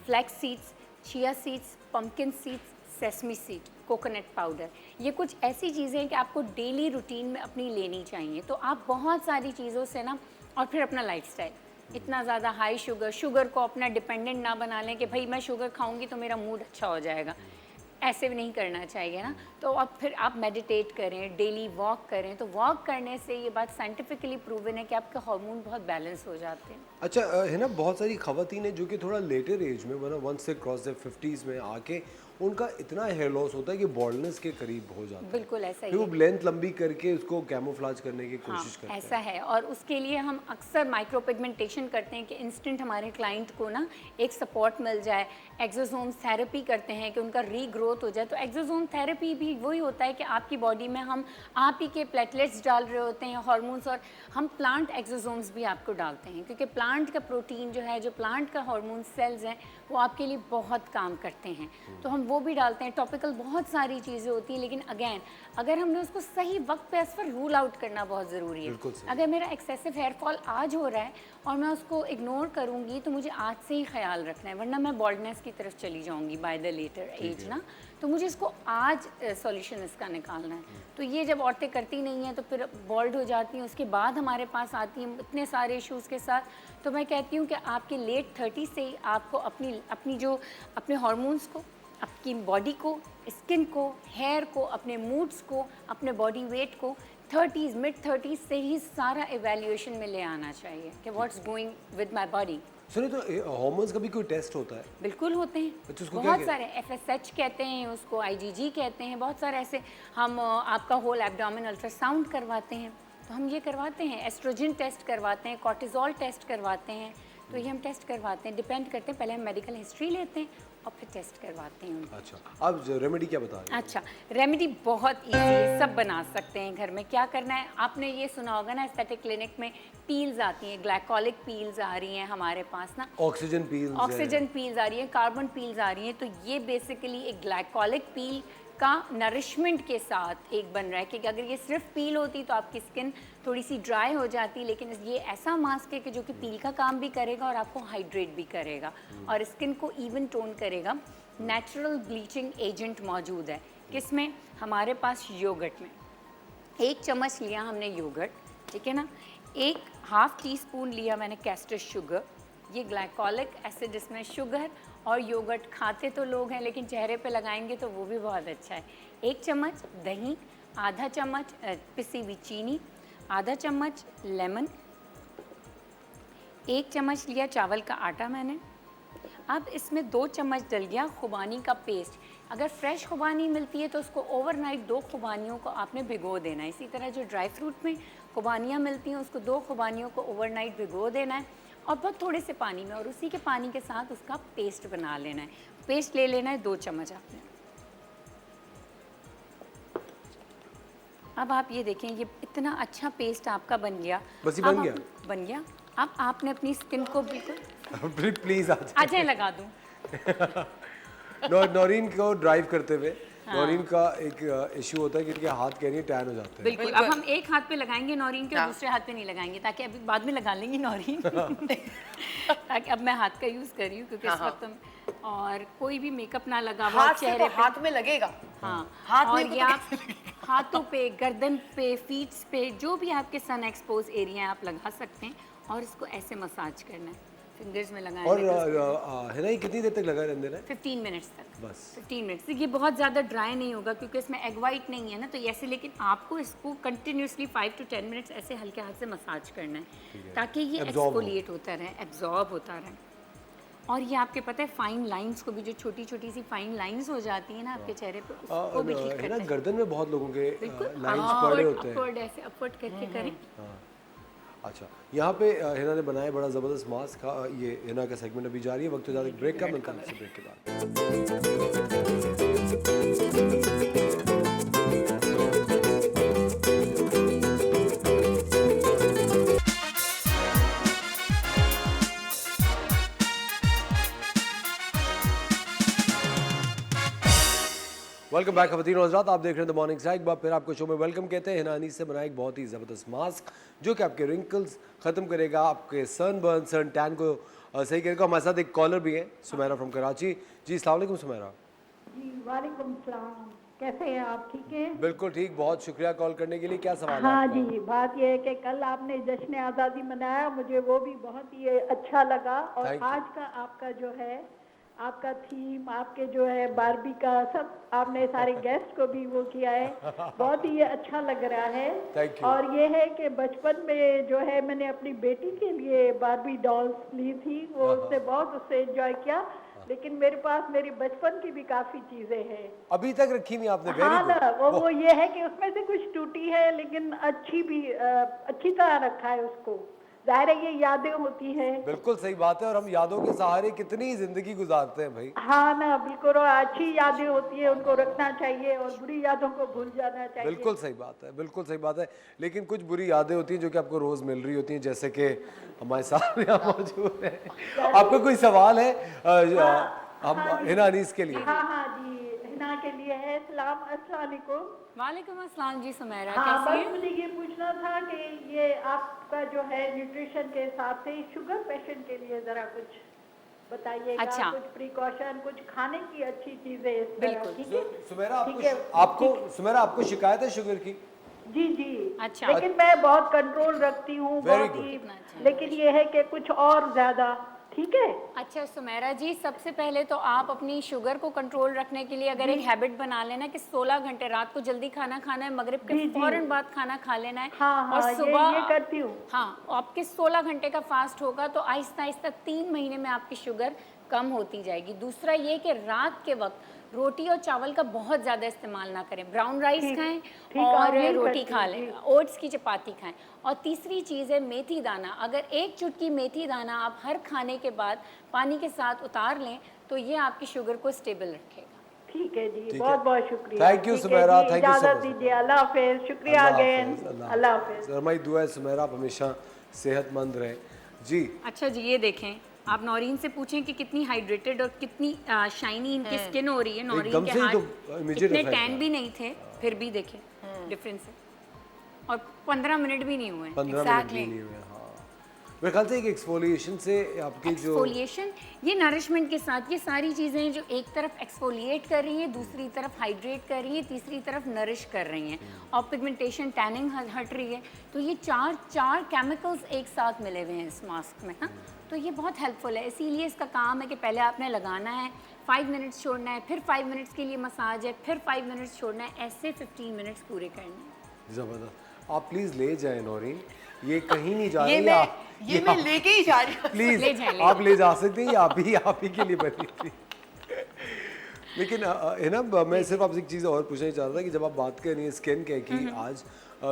flax seeds, chia seeds, pumpkin seeds, sesame seed, coconut powder. ये कुछ ऐसी चीज़ें हैं कि आपको डेली रूटीन में अपनी लेनी चाहिए। तो आप बहुत सारी चीज़ों से ना, और फिर अपना लाइफस्टाइल, इतना ज़्यादा हाई शुगर को अपना डिपेंडेंट ना बना लें कि भाई मैं शुगर खाऊंगी तो मेरा मूड अच्छा हो जाएगा, ऐसे भी नहीं करना चाहिए ना। तो अब फिर आप मेडिटेट करें, डेली वॉक करें, तो वॉक करने से ये बात साइंटिफिकली प्रूवन है कि आपके हार्मोन बहुत बैलेंस हो जाते हैं। अच्छा है ना, बहुत सारी खवातीन है जो कि थोड़ा लेटर एज में, मतलब वंस से क्रॉस द 50s में आके उनका इतना हेयर लॉस होता है कि बॉल्डनेस के करीब हो जाता है। बिल्कुल ऐसा ही फिर है। वो लेंथ लंबी करके उसको कैमोफ्लेज करने की कोशिश करते हैं। ऐसा है, और उसके लिए हम अक्सर माइक्रो पिगमेंटेशन करते हैं कि इंस्टेंट हमारे क्लाइंट को ना एक सपोर्ट मिल जाए। एक्सोसोम थेरेपी करते हैं कि उनका रीग्रोथ हो जाए। तो एक्सोसोम थेरेपी भी वही होता है कि आपकी बॉडी में हम आप ही के प्लेटलेट्स डाल रहे होते हैं, हार्मोन्स, और हम प्लांट एक्सोसोम्स भी आपको डालते हैं, क्योंकि प्लांट का प्रोटीन जो है, जो प्लांट का हार्मोन सेल्स हैं, वो आपके लिए बहुत काम करते हैं। तो हम वो भी डालते हैं। टॉपिकल बहुत सारी चीज़ें होती हैं, लेकिन अगेन अगर हमने उसको सही वक्त पे असर रूल आउट करना बहुत ज़रूरी है। अगर मेरा एक्सेसिव हेयर फॉल आज हो रहा है और मैं उसको इग्नोर करूँगी तो मुझे आज से ही ख्याल रखना है, वरना मैं बॉल्डनेस की तरफ चली जाऊँगी बाय द लेटर एज ना। तो मुझे इसको आज सॉल्यूशन इसका निकालना है। तो ये जब औरतें करती नहीं हैं तो फिर बॉल्ड हो जाती हैं, उसके बाद हमारे पास आती हैं इतने सारे इश्यूज़ के साथ। तो मैं कहती हूँ कि आपके लेट 30 से ही आपको अपने हार्मोन्स को, आपकी बॉडी को, स्किन को, हेयर को, अपने मूड्स को, अपने बॉडी वेट को 30s मिड 30s से ही सारा एवेल्यूएशन में ले आना चाहिए कि what's going with my body. सुनिए, तो हार्मोन्स का भी कोई टेस्ट होता है? बिल्कुल होते हैं, अच्छा, उसको क्या बहुत सारे FSH कहते हैं उसको, IgG कहते हैं, बहुत सारे ऐसे। हम आपका होल एब्डोमेन अल्ट्रासाउंड करवाते हैं, तो हम ये करवाते हैं, एस्ट्रोजन टेस्ट करवाते हैं, कॉर्टिजोल टेस्ट करवाते हैं, तो ये हम टेस्ट करवाते हैं, डिपेंड करते हैं, पहले हम मेडिकल हिस्ट्री लेते हैं और फिर टेस्ट करवाते हैं उनको। अच्छा, अब रेमेडी क्या बता रहे हैं? अच्छा, रेमेडी बहुत इजी है, सब बना सकते हैं घर में। क्या करना है, आपने ये सुना होगा ना एस्थेटिक क्लिनिक में पील्स आती हैं, ग्लाइकोलिक पील्स आ रही हैं हमारे पास ना, ऑक्सीजन पील्स ऑक्सीजन पील्स आ रही हैं, कार्बन पील्स आ रही हैं, तो ये बेसिकली एक ग्लाइकोलिक पील का नरिशमेंट के साथ एक बन रहा है कि अगर ये सिर्फ पील होती तो आपकी स्किन थोड़ी सी ड्राई हो जाती, लेकिन ये ऐसा मास्क है कि जो कि पील का काम भी करेगा और आपको हाइड्रेट भी करेगा और स्किन को इवन टोन करेगा। नेचुरल ब्लीचिंग एजेंट मौजूद है, किसमें? हमारे पास योगर्ट में 1 चम्मच लिया हमने योगर्ट, ठीक है ना, 1/2 टीस्पून लिया मैंने कैस्टर शुगर, ये ग्लाइकोलिक एसिड इसमें शुगर और योगर्ट खाते तो लोग हैं लेकिन चेहरे पे लगाएंगे तो वो भी बहुत अच्छा है। 1 चम्मच दही, आधा चम्मच पिसी हुई चीनी, आधा चम्मच लेमन, 1 चम्मच लिया चावल का आटा मैंने। अब इसमें 2 चम्मच डल गया खुबानी का पेस्ट। अगर फ्रेश खुबानी मिलती है तो उसको ओवरनाइट 2 खुबानियों को आपने भिगो देना है। इसी तरह जो ड्राई फ्रूट में खुबानियाँ मिलती हैं उसको 2 खुबानियों को ओवरनाइट भिगो देना है और बहुत थोड़े से पानी में, और उसी के पानी के साथ उसका पेस्ट बना लेना है। पेस्ट ले लेना है 2 चम्मच आपने। अब आप ये देखें, ये इतना अच्छा पेस्ट आपका बन गया। बस ये बन गया? बन गया। अब आपने अपनी स्किन को बिल्कुल प्लीज आ जाए लगा दूं। नौरीन को ड्राइव करते हुए नौरीन का एक इशू होता है कि उनके हाथ कह रही है टैन हो जाते हैं। बिल्कुल। अब हम एक हाथ पे लगाएंगे नौरीन के और दूसरे हाथ पे नहीं लगाएंगे, ताकि अभी बाद में लगा लेंगी नौरीन। ताकि अब मैं हाथ का यूज कर रही हूँ क्योंकि इस वक्त हम, और कोई भी मेकअप ना लगा हुआ चेहरे पे, हाथ में लगेगा। हाँ, हाथ और में ये आप हाथों पे, गर्दन पे, फीट्स पे, जो भी आपके सन एक्सपोज एरिया है आप लगा सकते हैं और इसको ऐसे मसाज करना है, फिंगर्स में लगाना और है। है ना, ये कितनी देर तक लगा रहने देना है? 15 मिनट्स तक, बस 15 मिनट्स। ये बहुत ज़्यादा ड्राई नहीं होगा क्योंकि इसमें एग वाइट नहीं है ना, तो ऐसे, लेकिन आपको इसको कंटिन्यूसली 5 to 10 मिनट्स ऐसे हल्के हाथ से मसाज करना है ताकि ये एक्सफोलिएट होता रहे, एब्जॉर्ब होता रहे। और ये आपके पता है फाइन लाइंस को भी, जो छोटी छोटी सी फाइन लाइंस हो जाती है ना आपके चेहरे पे, उसको भी ठीक है करता ना, है। गर्दन में बहुत लोगों के बिल्कुल, लाइंस पड़े होते हैं। अपवर्ड ऐसे अपवर्ड करके करें। अच्छा, यहाँ पे हिना ने बनाया बड़ा ज़बरदस्त मास्क। ये हिना का सेगमेंट अभी जारी है, वक्त हो जाता है ब्रेक का, मिलता है ब्रेक के बाद। वेलकम बैक खवातीन और हज़रात, आप देख रहे हैं द मॉर्निंग सा। एक बार फिर आपको शो में वेलकम कहते हैं। हिना अनीस से बनाया एक बहुत ही ज़बरदस्त मास्क जो कि आपके रिंकल्स ख़त्म करेगा, आपके सनबर्न, सन टैन को सही करेगा। हमारे साथ एक कॉलर भी है, सुमेरा फ्रॉम कराची। जी अस्सलाम वालेकुम सुमेरा। जी वालेकुम सलाम, कैसे हैं आप? ठीक हैं? बिल्कुल ठीक, बहुत शुक्रिया कॉल करने के लिए। क्या सवाल है हाँ आपका? जी, बात यह है कि कल आपने जश्न आज़ादी मनाया, मुझे वो भी बहुत ही अच्छा लगा। और Thank you. आज का आपका जो है, आपका थीम, आपके जो है बारबी का, सब आपने सारे गेस्ट को भी वो किया है, बहुत ही अच्छा लग रहा है। Thank you. और ये है कि बचपन में जो है मैंने अपनी बेटी के लिए बारबी डॉल्स ली थी, वो उसने बहुत उससे एंजॉय किया, लेकिन मेरे पास मेरी बचपन की भी काफ़ी चीज़ें हैं। अभी तक रखी नहीं आपने? वेरी हाँ ना, गुड। वो ये है कि उसमें से कुछ टूटी है लेकिन अच्छी भी अच्छी तरह रखा है उसको। जाहिर है ये यादें होती हैं। बिल्कुल सही बात है, और हम यादों के सहारे कितनी जिंदगी गुजारते हैं भाई। हाँ ना, बिल्कुल, और अच्छी यादें होती है, उनको रखना चाहिए और बुरी यादों को भूल जाना चाहिए। बिल्कुल सही बात है, बिल्कुल सही बात है। लेकिन कुछ बुरी यादें होती हैं जो कि आपको रोज मिल रही होती हैं, जैसे कि हमारे साथ यहाँ मौजूद है। आपका कोई सवाल है हम हिना अनीस के लिए? हाँ हाँ जी, हिना के लिए है। सलाम, अस्सलाम वालेकुम। वालेकुम अस्सलाम जी सुमेरा, हाँ, कैसी बस हैं? मुझे ये पूछना था कि ये आपका जो है न्यूट्रिशन के हिसाब से शुगर पेशेंट के लिए जरा कुछ बताइएगा। अच्छा। कुछ प्रिकॉशन, कुछ खाने की अच्छी चीजें इस तरह, बिल्कुल। ठीक है? सुमेरा ठीक है, आपको सुमेरा आपको शिकायत है शुगर की? जी जी। अच्छा। लेकिन मैं बहुत कंट्रोल रखती हूँ, Very बहुत good. ही, कितना अच्छा है। लेकिन ये है कि कुछ और ज्यादा ठीक है। अच्छा सुमेरा जी, सबसे पहले तो आप अपनी शुगर को कंट्रोल रखने के लिए अगर एक हैबिट बना लेना कि 16 घंटे रात को जल्दी खाना खाना है, मगरिब के फौरन बाद खाना खा लेना है। हाँ, और सुबह ये करती हूँ। हाँ, आपके 16 घंटे का फास्ट होगा तो आहिस्ता आहिस्ता 3 महीने में आपकी शुगर कम होती जाएगी। दूसरा ये कि रात के वक्त रोटी और चावल का बहुत ज़्यादा इस्तेमाल ना करें, ब्राउन राइस खाएं और रोटी खा लें, ओट्स की चपाती खाएं। और तीसरी चीज़ है मेथी दाना। अगर एक चुटकी मेथी दाना आप हर खाने के बाद पानी के साथ उतार लें तो ये आपकी शुगर को स्टेबल रखेगा। ठीक है जी, बहुत बहुत शुक्रिया। थैंक यू ठीक है सुमेरा, जी, थैंक यू सो इजाजत मच। दीजिए। अल्लाह हाफिज, शुक्रिया अगेन। अल्लाह हाफिज। हमारी दुआ है सुमेरा आप हमेशा सेहतमंद रहे जी। अच्छा जी, ये देखें, आप नौरीन से पूछें कि कितनी हाइड्रेटेड और कितनी शाइनी इनकी स्किन हो रही है। नौरीन एकदम के से ही हाथ तो immediate इतने effect टैन है। भी नहीं थे, फिर भी देखें डिफरेंस है। और 15 मिनट भी नहीं हुए। 15 मिनट भी नहीं हुए। हाँ, मेरे ख्याल से एक एक्सफोलिएशन से आपकी जो एक्सफोलिएशन, ये नरिशमेंट के साथ ये सारी चीज़ें हैं जो एक तरफ एक्सफोलिएट कर रही हैं, दूसरी तरफ हाइड्रेट कर रही हैं, तीसरी तरफ नरिश कर रही हैं और पिगमेंटेशन टैनिंग हट रही है। तो ये चार केमिकल्स एक साथ मिले हुए हैं इस मास्क में ना, तो ये बहुत हेल्पफुल है। इसीलिए इसका काम है कि पहले आपने लगाना है, 5 मिनट्स छोड़ना है, फिर 5 मिनट्स के लिए मसाज है, फिर 5 मिनट्स छोड़ना है, ऐसे 15 मिनट्स पूरे करने हैं। जबरदस्त। आप प्लीज ले जाएं नौरीन, ये कहीं नहीं जा रही। ये मैं लेके ही जा रही हूँ। प्लीज ले जाएं, ले आप ले जा सकते हैं, ये आप ही के लिए बनी थी। लेकिन है ना, मैं सिर्फ आपसे एक चीज़ और पूछना चाह रहा था कि जब आप बात कर रही हैं स्किन केयर की, आज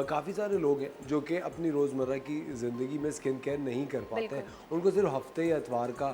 काफ़ी सारे लोग हैं जो कि अपनी रोज़मर्रा की ज़िंदगी में स्किन केयर नहीं कर पाते हैं। उनको सिर्फ हफ्ते या इतवार का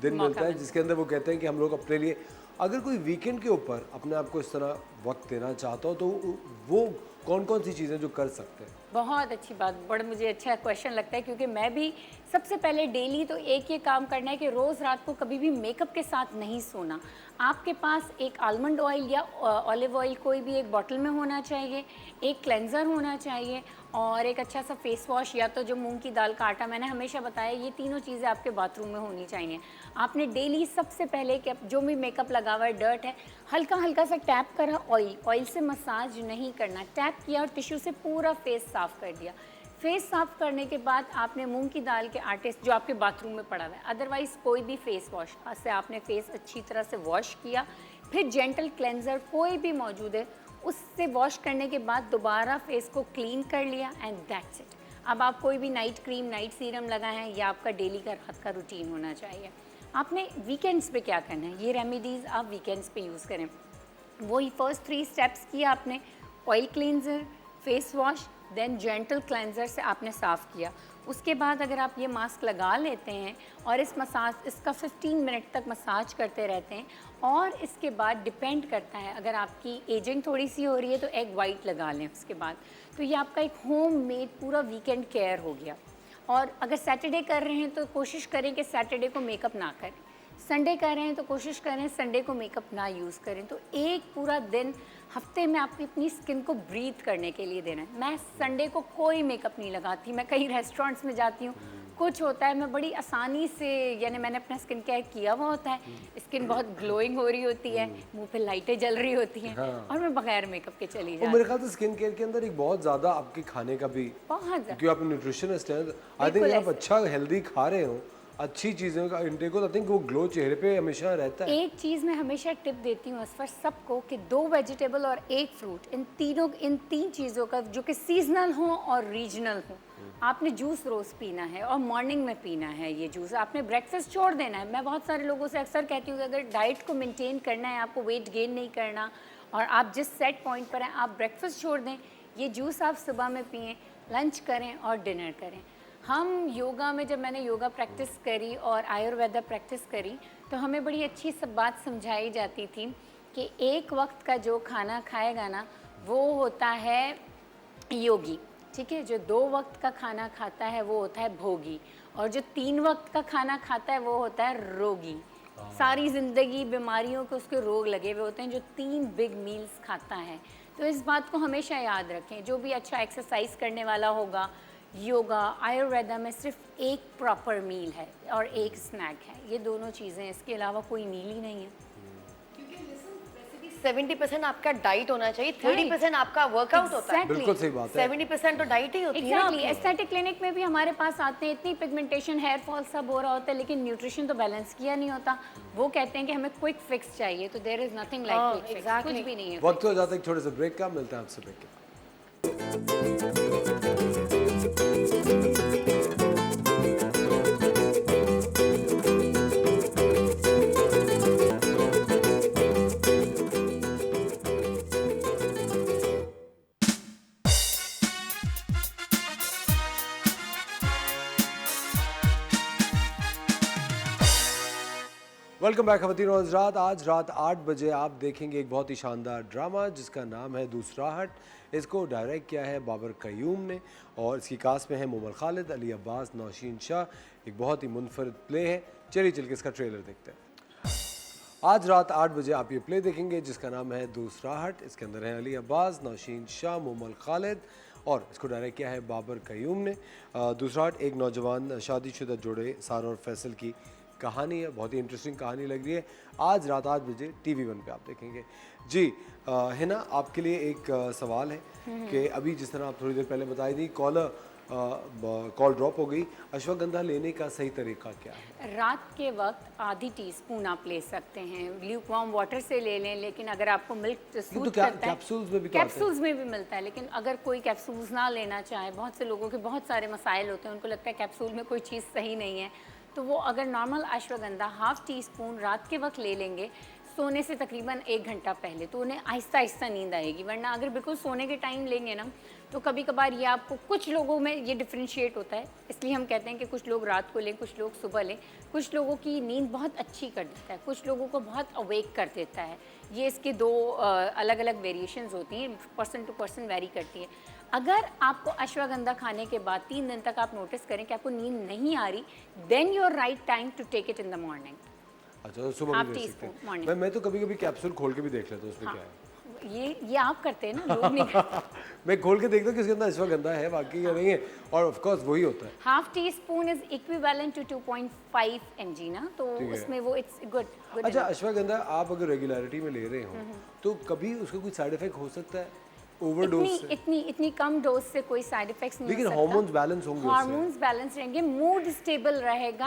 दिन मिलता है जिसके अंदर वो कहते हैं कि हम लोग अपने लिए, अगर कोई वीकेंड के ऊपर अपने आप को इस तरह वक्त देना चाहता हो तो वो कौन कौन सी चीज़ें जो कर सकते हैं? बहुत अच्छी बात, बड़ा मुझे अच्छा क्वेश्चन लगता है क्योंकि मैं भी सबसे पहले डेली तो एक ये काम करना है कि रोज़ रात को कभी भी मेकअप के साथ नहीं सोना। आपके पास एक आलमंड ऑयल या ऑलिव ऑयल कोई भी एक बॉटल में होना चाहिए, एक क्लेंजर होना चाहिए और एक अच्छा सा फेस वॉश या तो जो मूंग की दाल का आटा, मैंने हमेशा बताया ये तीनों चीज़ें आपके बाथरूम में होनी चाहिए। आपने डेली सबसे पहले कि जो भी मेकअप लगा हुआ है, डर्ट है, हल्का हल्का सा टैप करा, ऑयल से मसाज नहीं करना, टैप किया और टिश्यू से पूरा फेस साफ़ कर दिया। फेस साफ़ करने के बाद आपने मूंग की दाल के आटे जो आपके बाथरूम में पड़ा हुआ है, अदरवाइज़ कोई भी फेस वॉश से आपने फेस अच्छी तरह से वॉश किया, फिर जेंटल क्लेंजर कोई भी मौजूद है उससे वॉश करने के बाद दोबारा फेस को क्लीन कर लिया एंड दैट्स इट। अब आप कोई भी नाइट क्रीम, नाइट सीरम लगाएं या आपका डेली का रात का रूटीन होना चाहिए। आपने वीकेंड्स पे क्या करना है, ये रेमेडीज़ आप वीकेंड्स पे यूज़ करें। वही फर्स्ट 3 स्टेप्स किया आपने, oil cleanser, face wash, then gentle cleanser से आपने साफ़ किया। उसके बाद अगर आप ये मास्क लगा लेते हैं और इसका 15 मिनट तक मसाज करते रहते हैं और इसके बाद डिपेंड करता है, अगर आपकी एजिंग थोड़ी सी हो रही है तो एग वाइट लगा लें उसके बाद, तो ये आपका एक होम मेड पूरा वीकेंड केयर हो गया। और अगर सैटरडे कर रहे हैं तो कोशिश करें कि सैटरडे को मेकअप ना करें, संडे कर रहे हैं तो कोशिश करें संडे को मेकअप ना यूज़ करें। तो एक पूरा दिन हफ्ते में आपको अपनी स्किन को ब्रीथ करने के लिए देना है। मैं संडे को कोई मेकअप नहीं लगाती, मैं कई रेस्टोरेंट्स में जाती हूँ, कुछ होता है मैं बड़ी आसानी से, यानी मैंने अपना स्किन केयर किया हुआ होता है, स्किन बहुत ग्लोइंग हो रही होती है, मुंह पे लाइटें जल रही होती हैं और मैं बगैर मेकअप के चली जाती हूँ। मेरे ख्याल से स्किन केयर के अंदर एक बहुत ज़्यादा आपके खाने का भी, बहुत ज़्यादा, क्योंकि आप न्यूट्रिशनिस्ट हैं, आई थिंक आप अच्छा हेल्दी खा रहे हो, अच्छी चीज़ों का इंटेक हो, आई थिंक वो ग्लो चेहरे पे हमेशा रहता है। एक चीज़ मैं हमेशा टिप देती हूँ असफर सबको कि 2 वेजिटेबल और 1 फ्रूट, इन 3 चीज़ों का जो कि सीजनल हो और रीजनल हो, आपने जूस रोज़ पीना है और मॉर्निंग में पीना है। ये जूस आपने ब्रेकफास्ट छोड़ देना है। मैं बहुत सारे लोगों से अक्सर कहती हूँ कि अगर डाइट को मेंटेन करना है, आपको वेट गेन नहीं करना और आप जिस सेट पॉइंट पर हैं, आप ब्रेकफास्ट छोड़ दें, ये जूस आप सुबह में पिएँ, लंच करें और डिनर करें। हम योगा में, जब मैंने योगा प्रैक्टिस करी और आयुर्वेदा प्रैक्टिस करी तो हमें बड़ी अच्छी सब बात समझाई जाती थी कि एक वक्त का जो खाना खाएगा ना वो होता है योगी, ठीक है, जो 2 वक्त का खाना खाता है वो होता है भोगी और जो 3 वक्त का खाना खाता है वो होता है रोगी। सारी ज़िंदगी बीमारियों के उसके रोग लगे हुए होते हैं जो 3 बिग मील्स खाता है। तो इस बात को हमेशा याद रखें। जो भी अच्छा एक्सरसाइज करने वाला होगा, योगा, आयुर्वेदा में सिर्फ एक प्रॉपर मील है और एक स्नैक है, ये दोनों चीज़ें, इसके अलावा कोई मील ही नहीं है। 70% आपका डाइट होना चाहिए, 30% आपका वर्कआउट होता है। बिल्कुल सही बात है। 70% तो डाइट ही होती है ना एग्जैक्टली आपकी। एस्थेटिक क्लिनिक में भी हमारे पास आते हैं, इतनी पिगमेंटेशन, हेयर फॉल सब हो रहा होता है, लेकिन न्यूट्रिशन तो बैलेंस किया नहीं होता। वो कहते हैं कि हमें क्विक फिक्स चाहिए, तो there is nothing like quick fix, कुछ भी नहीं है। वक्त हो जाता है एक छोटे से ब्रेक का, मिलते हैं आपसे ब्रेक के बाद। वेलकम बैक खवातीन और हज़रात। आज रात 8 बजे आप देखेंगे एक बहुत ही शानदार ड्रामा जिसका नाम है दूसरा हट। इसको डायरेक्ट किया है बाबर कयूम ने और इसकी कास्ट में है मोमल खालिद, अली अब्बास, नौशीन शाह। एक बहुत ही मुनफरद प्ले है। चलिए चल के इसका ट्रेलर देखते हैं। आज रात 8 बजे आप ये प्ले देखेंगे जिसका नाम है दूसरा हट। इसके अंदर है अली अब्बास, नौशीन शाह, मोमल खालिद और इसको डायरेक्ट किया है बाबर कयूम ने। दूसरा हट एक नौजवान शादीशुदा जोड़े सारा और फैसल की कहानी है। बहुत ही इंटरेस्टिंग कहानी लग रही है। आज रात 8 बजे TV1 पे आप देखेंगे। जी है ना, आपके लिए एक सवाल है कि अभी जिस तरह आप थोड़ी देर पहले बताई थी कॉल ड्रॉप हो गई, अश्वगंधा लेने का सही तरीका क्या है? रात के वक्त आधी टीस्पून आप ले सकते हैं, ल्यूक वार्म वाटर से ले लें, लेकिन अगर आपको मिल्क सूट तो करता है, कैप्सूल्स में भी तो आते हैं। कैप्सूल्स में भी मिलता है, लेकिन अगर कोई कैप्सूल्स ना लेना चाहे, बहुत से लोगों के बहुत सारे मसाइल होते हैं, उनको लगता है कैप्सूल में कोई चीज़ सही नहीं है, तो वो अगर normal ashwagandha half tea spoon रात के वक्त ले लेंगे सोने से तकरीबन 1 घंटा पहले, तो उन्हें आहिस्ता आहिस्ता नींद आएगी। वरना अगर बिल्कुल सोने के टाइम लेंगे ना, तो कभी कभार ये आपको, कुछ लोगों में ये डिफ्रेंशिएट होता है, इसलिए हम कहते हैं कि कुछ लोग रात को लें, कुछ लोग सुबह लें। कुछ लोगों की नींद बहुत अच्छी कर देता है, कुछ लोगों को बहुत अवेक कर देता है। ये इसके दो अलग अलग वेरिएशंस होती हैं, पर्सन टू पर्सन वेरी करती है। अगर आपको अश्वगंधा खाने के बाद 3 दिन तक आप नोटिस करें कि आपको नींद नहीं आ रही, then your right time to take it in the morning. अच्छा, तो सुबह भी ले सकते हैं। मैं तो कभी कभी कैप्सूल खोल के भी देख लेता हूँ उसमें क्या है। ये आप करते हैं ना, लोग नहीं करते। मैं खोल के देखता हूँ कि इसके अंदर अश्वगंधा है वाकई या नहीं है, और ऑफ कोर्स वही होता है। Half teaspoon is equivalent to 2.5 mg ना, तो उसमें वो इट्स गुड। अच्छा, अश्वगंधा आप अगर रेगुलरिटी में ले रहे हो तो कभी उसका कोई साइड इफेक्ट हो सकता है ओवरडोज से? इतनी कम डोज से कोई साइड इफेक्ट्स नहीं हो लेकिन सकता। हार्मोन्स बैलेंस होंगे उससे। हार्मोन्स बैलेंस रहेंगे, मूड स्टेबल रहेगा,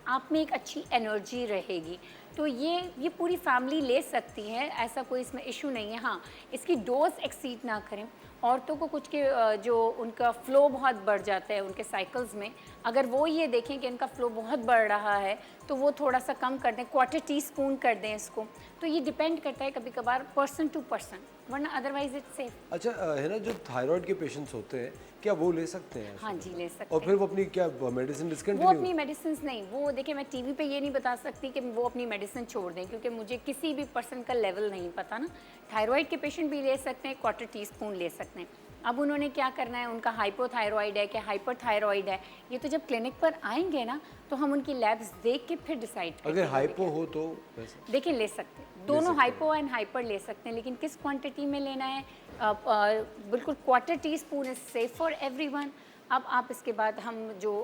आप में एक अच्छी एनर्जी रहेगी। तो ये पूरी फैमिली ले सकती है, ऐसा कोई इसमें इशू नहीं है। हाँ, इसकी डोज एक्सीड ना करें। औरतों को कुछ के जो उनका फ़्लो बहुत बढ़ जाता है उनके साइकिल्स में, अगर वो ये देखें कि इनका फ़्लो बहुत बढ़ रहा है तो वो थोड़ा सा कम कर दें, 1/4 टीस्पून कर दें इसको। तो ये डिपेंड करता है कभी कभार पर्सन टू पर्सन, वरना अदरवाइज इट्स सेफ। अच्छा है ना, जो थायराइड के पेशेंट्स होते हैं क्या वो ले सकते हैं? हाँ जी, ले सकते और हैं। फिर वो अपनी क्या मेडिसिन वो डिस्कंटिन्यू? अपनी मेडिसिन नहीं, वो देखिए मैं टीवी पे ये नहीं बता सकती कि वो अपनी मेडिसिन छोड़ दें, क्योंकि मुझे किसी भी पर्सन का लेवल नहीं पता ना। थायराइड के पेशेंट भी ले सकते हैं, 1/4 टीस्पून ले सकते हैं। अब उन्होंने क्या करना है, उनका हाइपोथायरॉइड है कि हाइपरथायरॉइड है, ये तो जब क्लिनिक पर आएंगे ना तो हम उनकी लैब्स देख के फिर डिसाइड करेंगे। अगर हाइपो हो तो वैसे देखिए ले सकते हैं, दोनों हाइपो एंड हाइपर ले सकते हैं, लेकिन किस क्वांटिटी में लेना है, बिल्कुल 1/4 teaspoon is safe for everyone. अब आप इसके बाद हम जो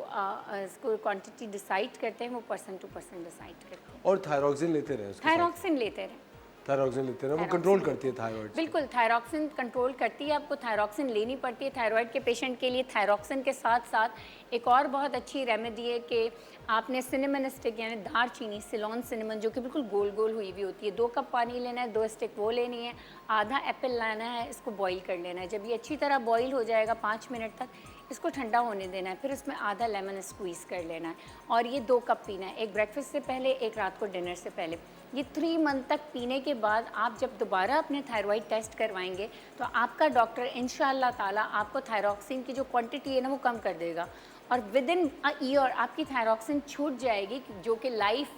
इसको क्वांटिटी डिसाइड करते हैं वो पर्सन टू पर्सन डिसाइड करते हैं। और थायरॉक्सिन लेते रहे उसके साथ? थायरॉक्सिन लेते रहे, थायरॉक्सिन लेते रहे, वो कंट्रोल करती है थायराइड। बिल्कुल थायरॉक्सिन कंट्रोल करती है, आपको थायरॉक्सिन लेनी पड़ती है। थायराइड के पेशेंट के लिए थायरॉक्सिन के साथ साथ एक और बहुत अच्छी रेमेडी है कि आपने सिनेमन स्टिक यानी दारचीनी, सिलोन सिनेमन, जो कि बिल्कुल गोल गोल हुई हुई होती है, 2 कप पानी लेना है, 2 स्टिक वो लेनी है, आधा एप्पल लाना है, इसको बॉईल कर लेना है। जब ये अच्छी तरह बॉईल हो जाएगा 5 मिनट तक, इसको ठंडा होने देना है, फिर इसमें आधा लेमन स्क्वीज़ कर लेना है और ये 2 कप पीना है, एक ब्रेकफास्ट से पहले, एक रात को डिनर से पहले। ये 3 मंथ तक पीने के बाद आप जब दोबारा अपने थायराइड टेस्ट करवाएंगे तो आपका डॉक्टर इंशाअल्लाह ताला आपको थायरॉक्सिन की जो क्वांटिटी है ना वो कम कर देगा और विद इन अ ईयर आपकी थायरॉक्सिन छूट जाएगी, जो कि लाइफ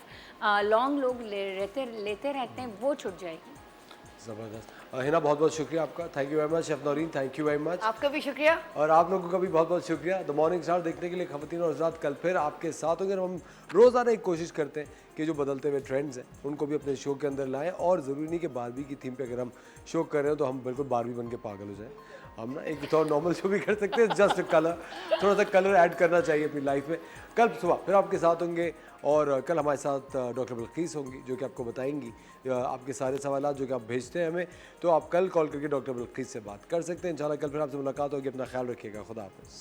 लॉन्ग लोग लेते रहते हैं, वो छूट जाएगी। ज़बरदस्त। हिना, बहुत बहुत शुक्रिया आपका। Thank you very much. Chef Naureen, thank you very much. आपका भी शुक्रिया। और आप लोगों का भी बहुत बहुत शुक्रिया। द मॉर्निंग स्टार देखने के लिए खवातीन और हज़रात कल फिर आपके साथ होंगे। हम रोज़ाना एक कोशिश करते हैं कि जो बदलते हुए ट्रेंड्स हैं उनको भी अपने शो के अंदर लाएं, और ज़रूरी नहीं कि बारबी की थीम पे अगर हम शो कर रहे हो तो हम बिल्कुल बारबी बन के पागल हो जाएं। हम ना एक थोड़ा नॉर्मल शो भी कर सकते हैं, जस्ट कलर, थोड़ा सा कलर ऐड करना चाहिए अपनी लाइफ में। कल सुबह फिर आपके साथ होंगे और कल हमारे साथ डॉक्टर बिल्किस होंगी जो कि आपको बताएंगी आपके सारे सवाल जो कि आप भेजते हैं हमें, तो आप कल कॉल करके डॉक्टर बिल्किस से बात कर सकते हैं। इंशाल्लाह कल फिर आपसे मुलाकात होगी। अपना ख्याल रखिएगा। खुदा हाफिज़।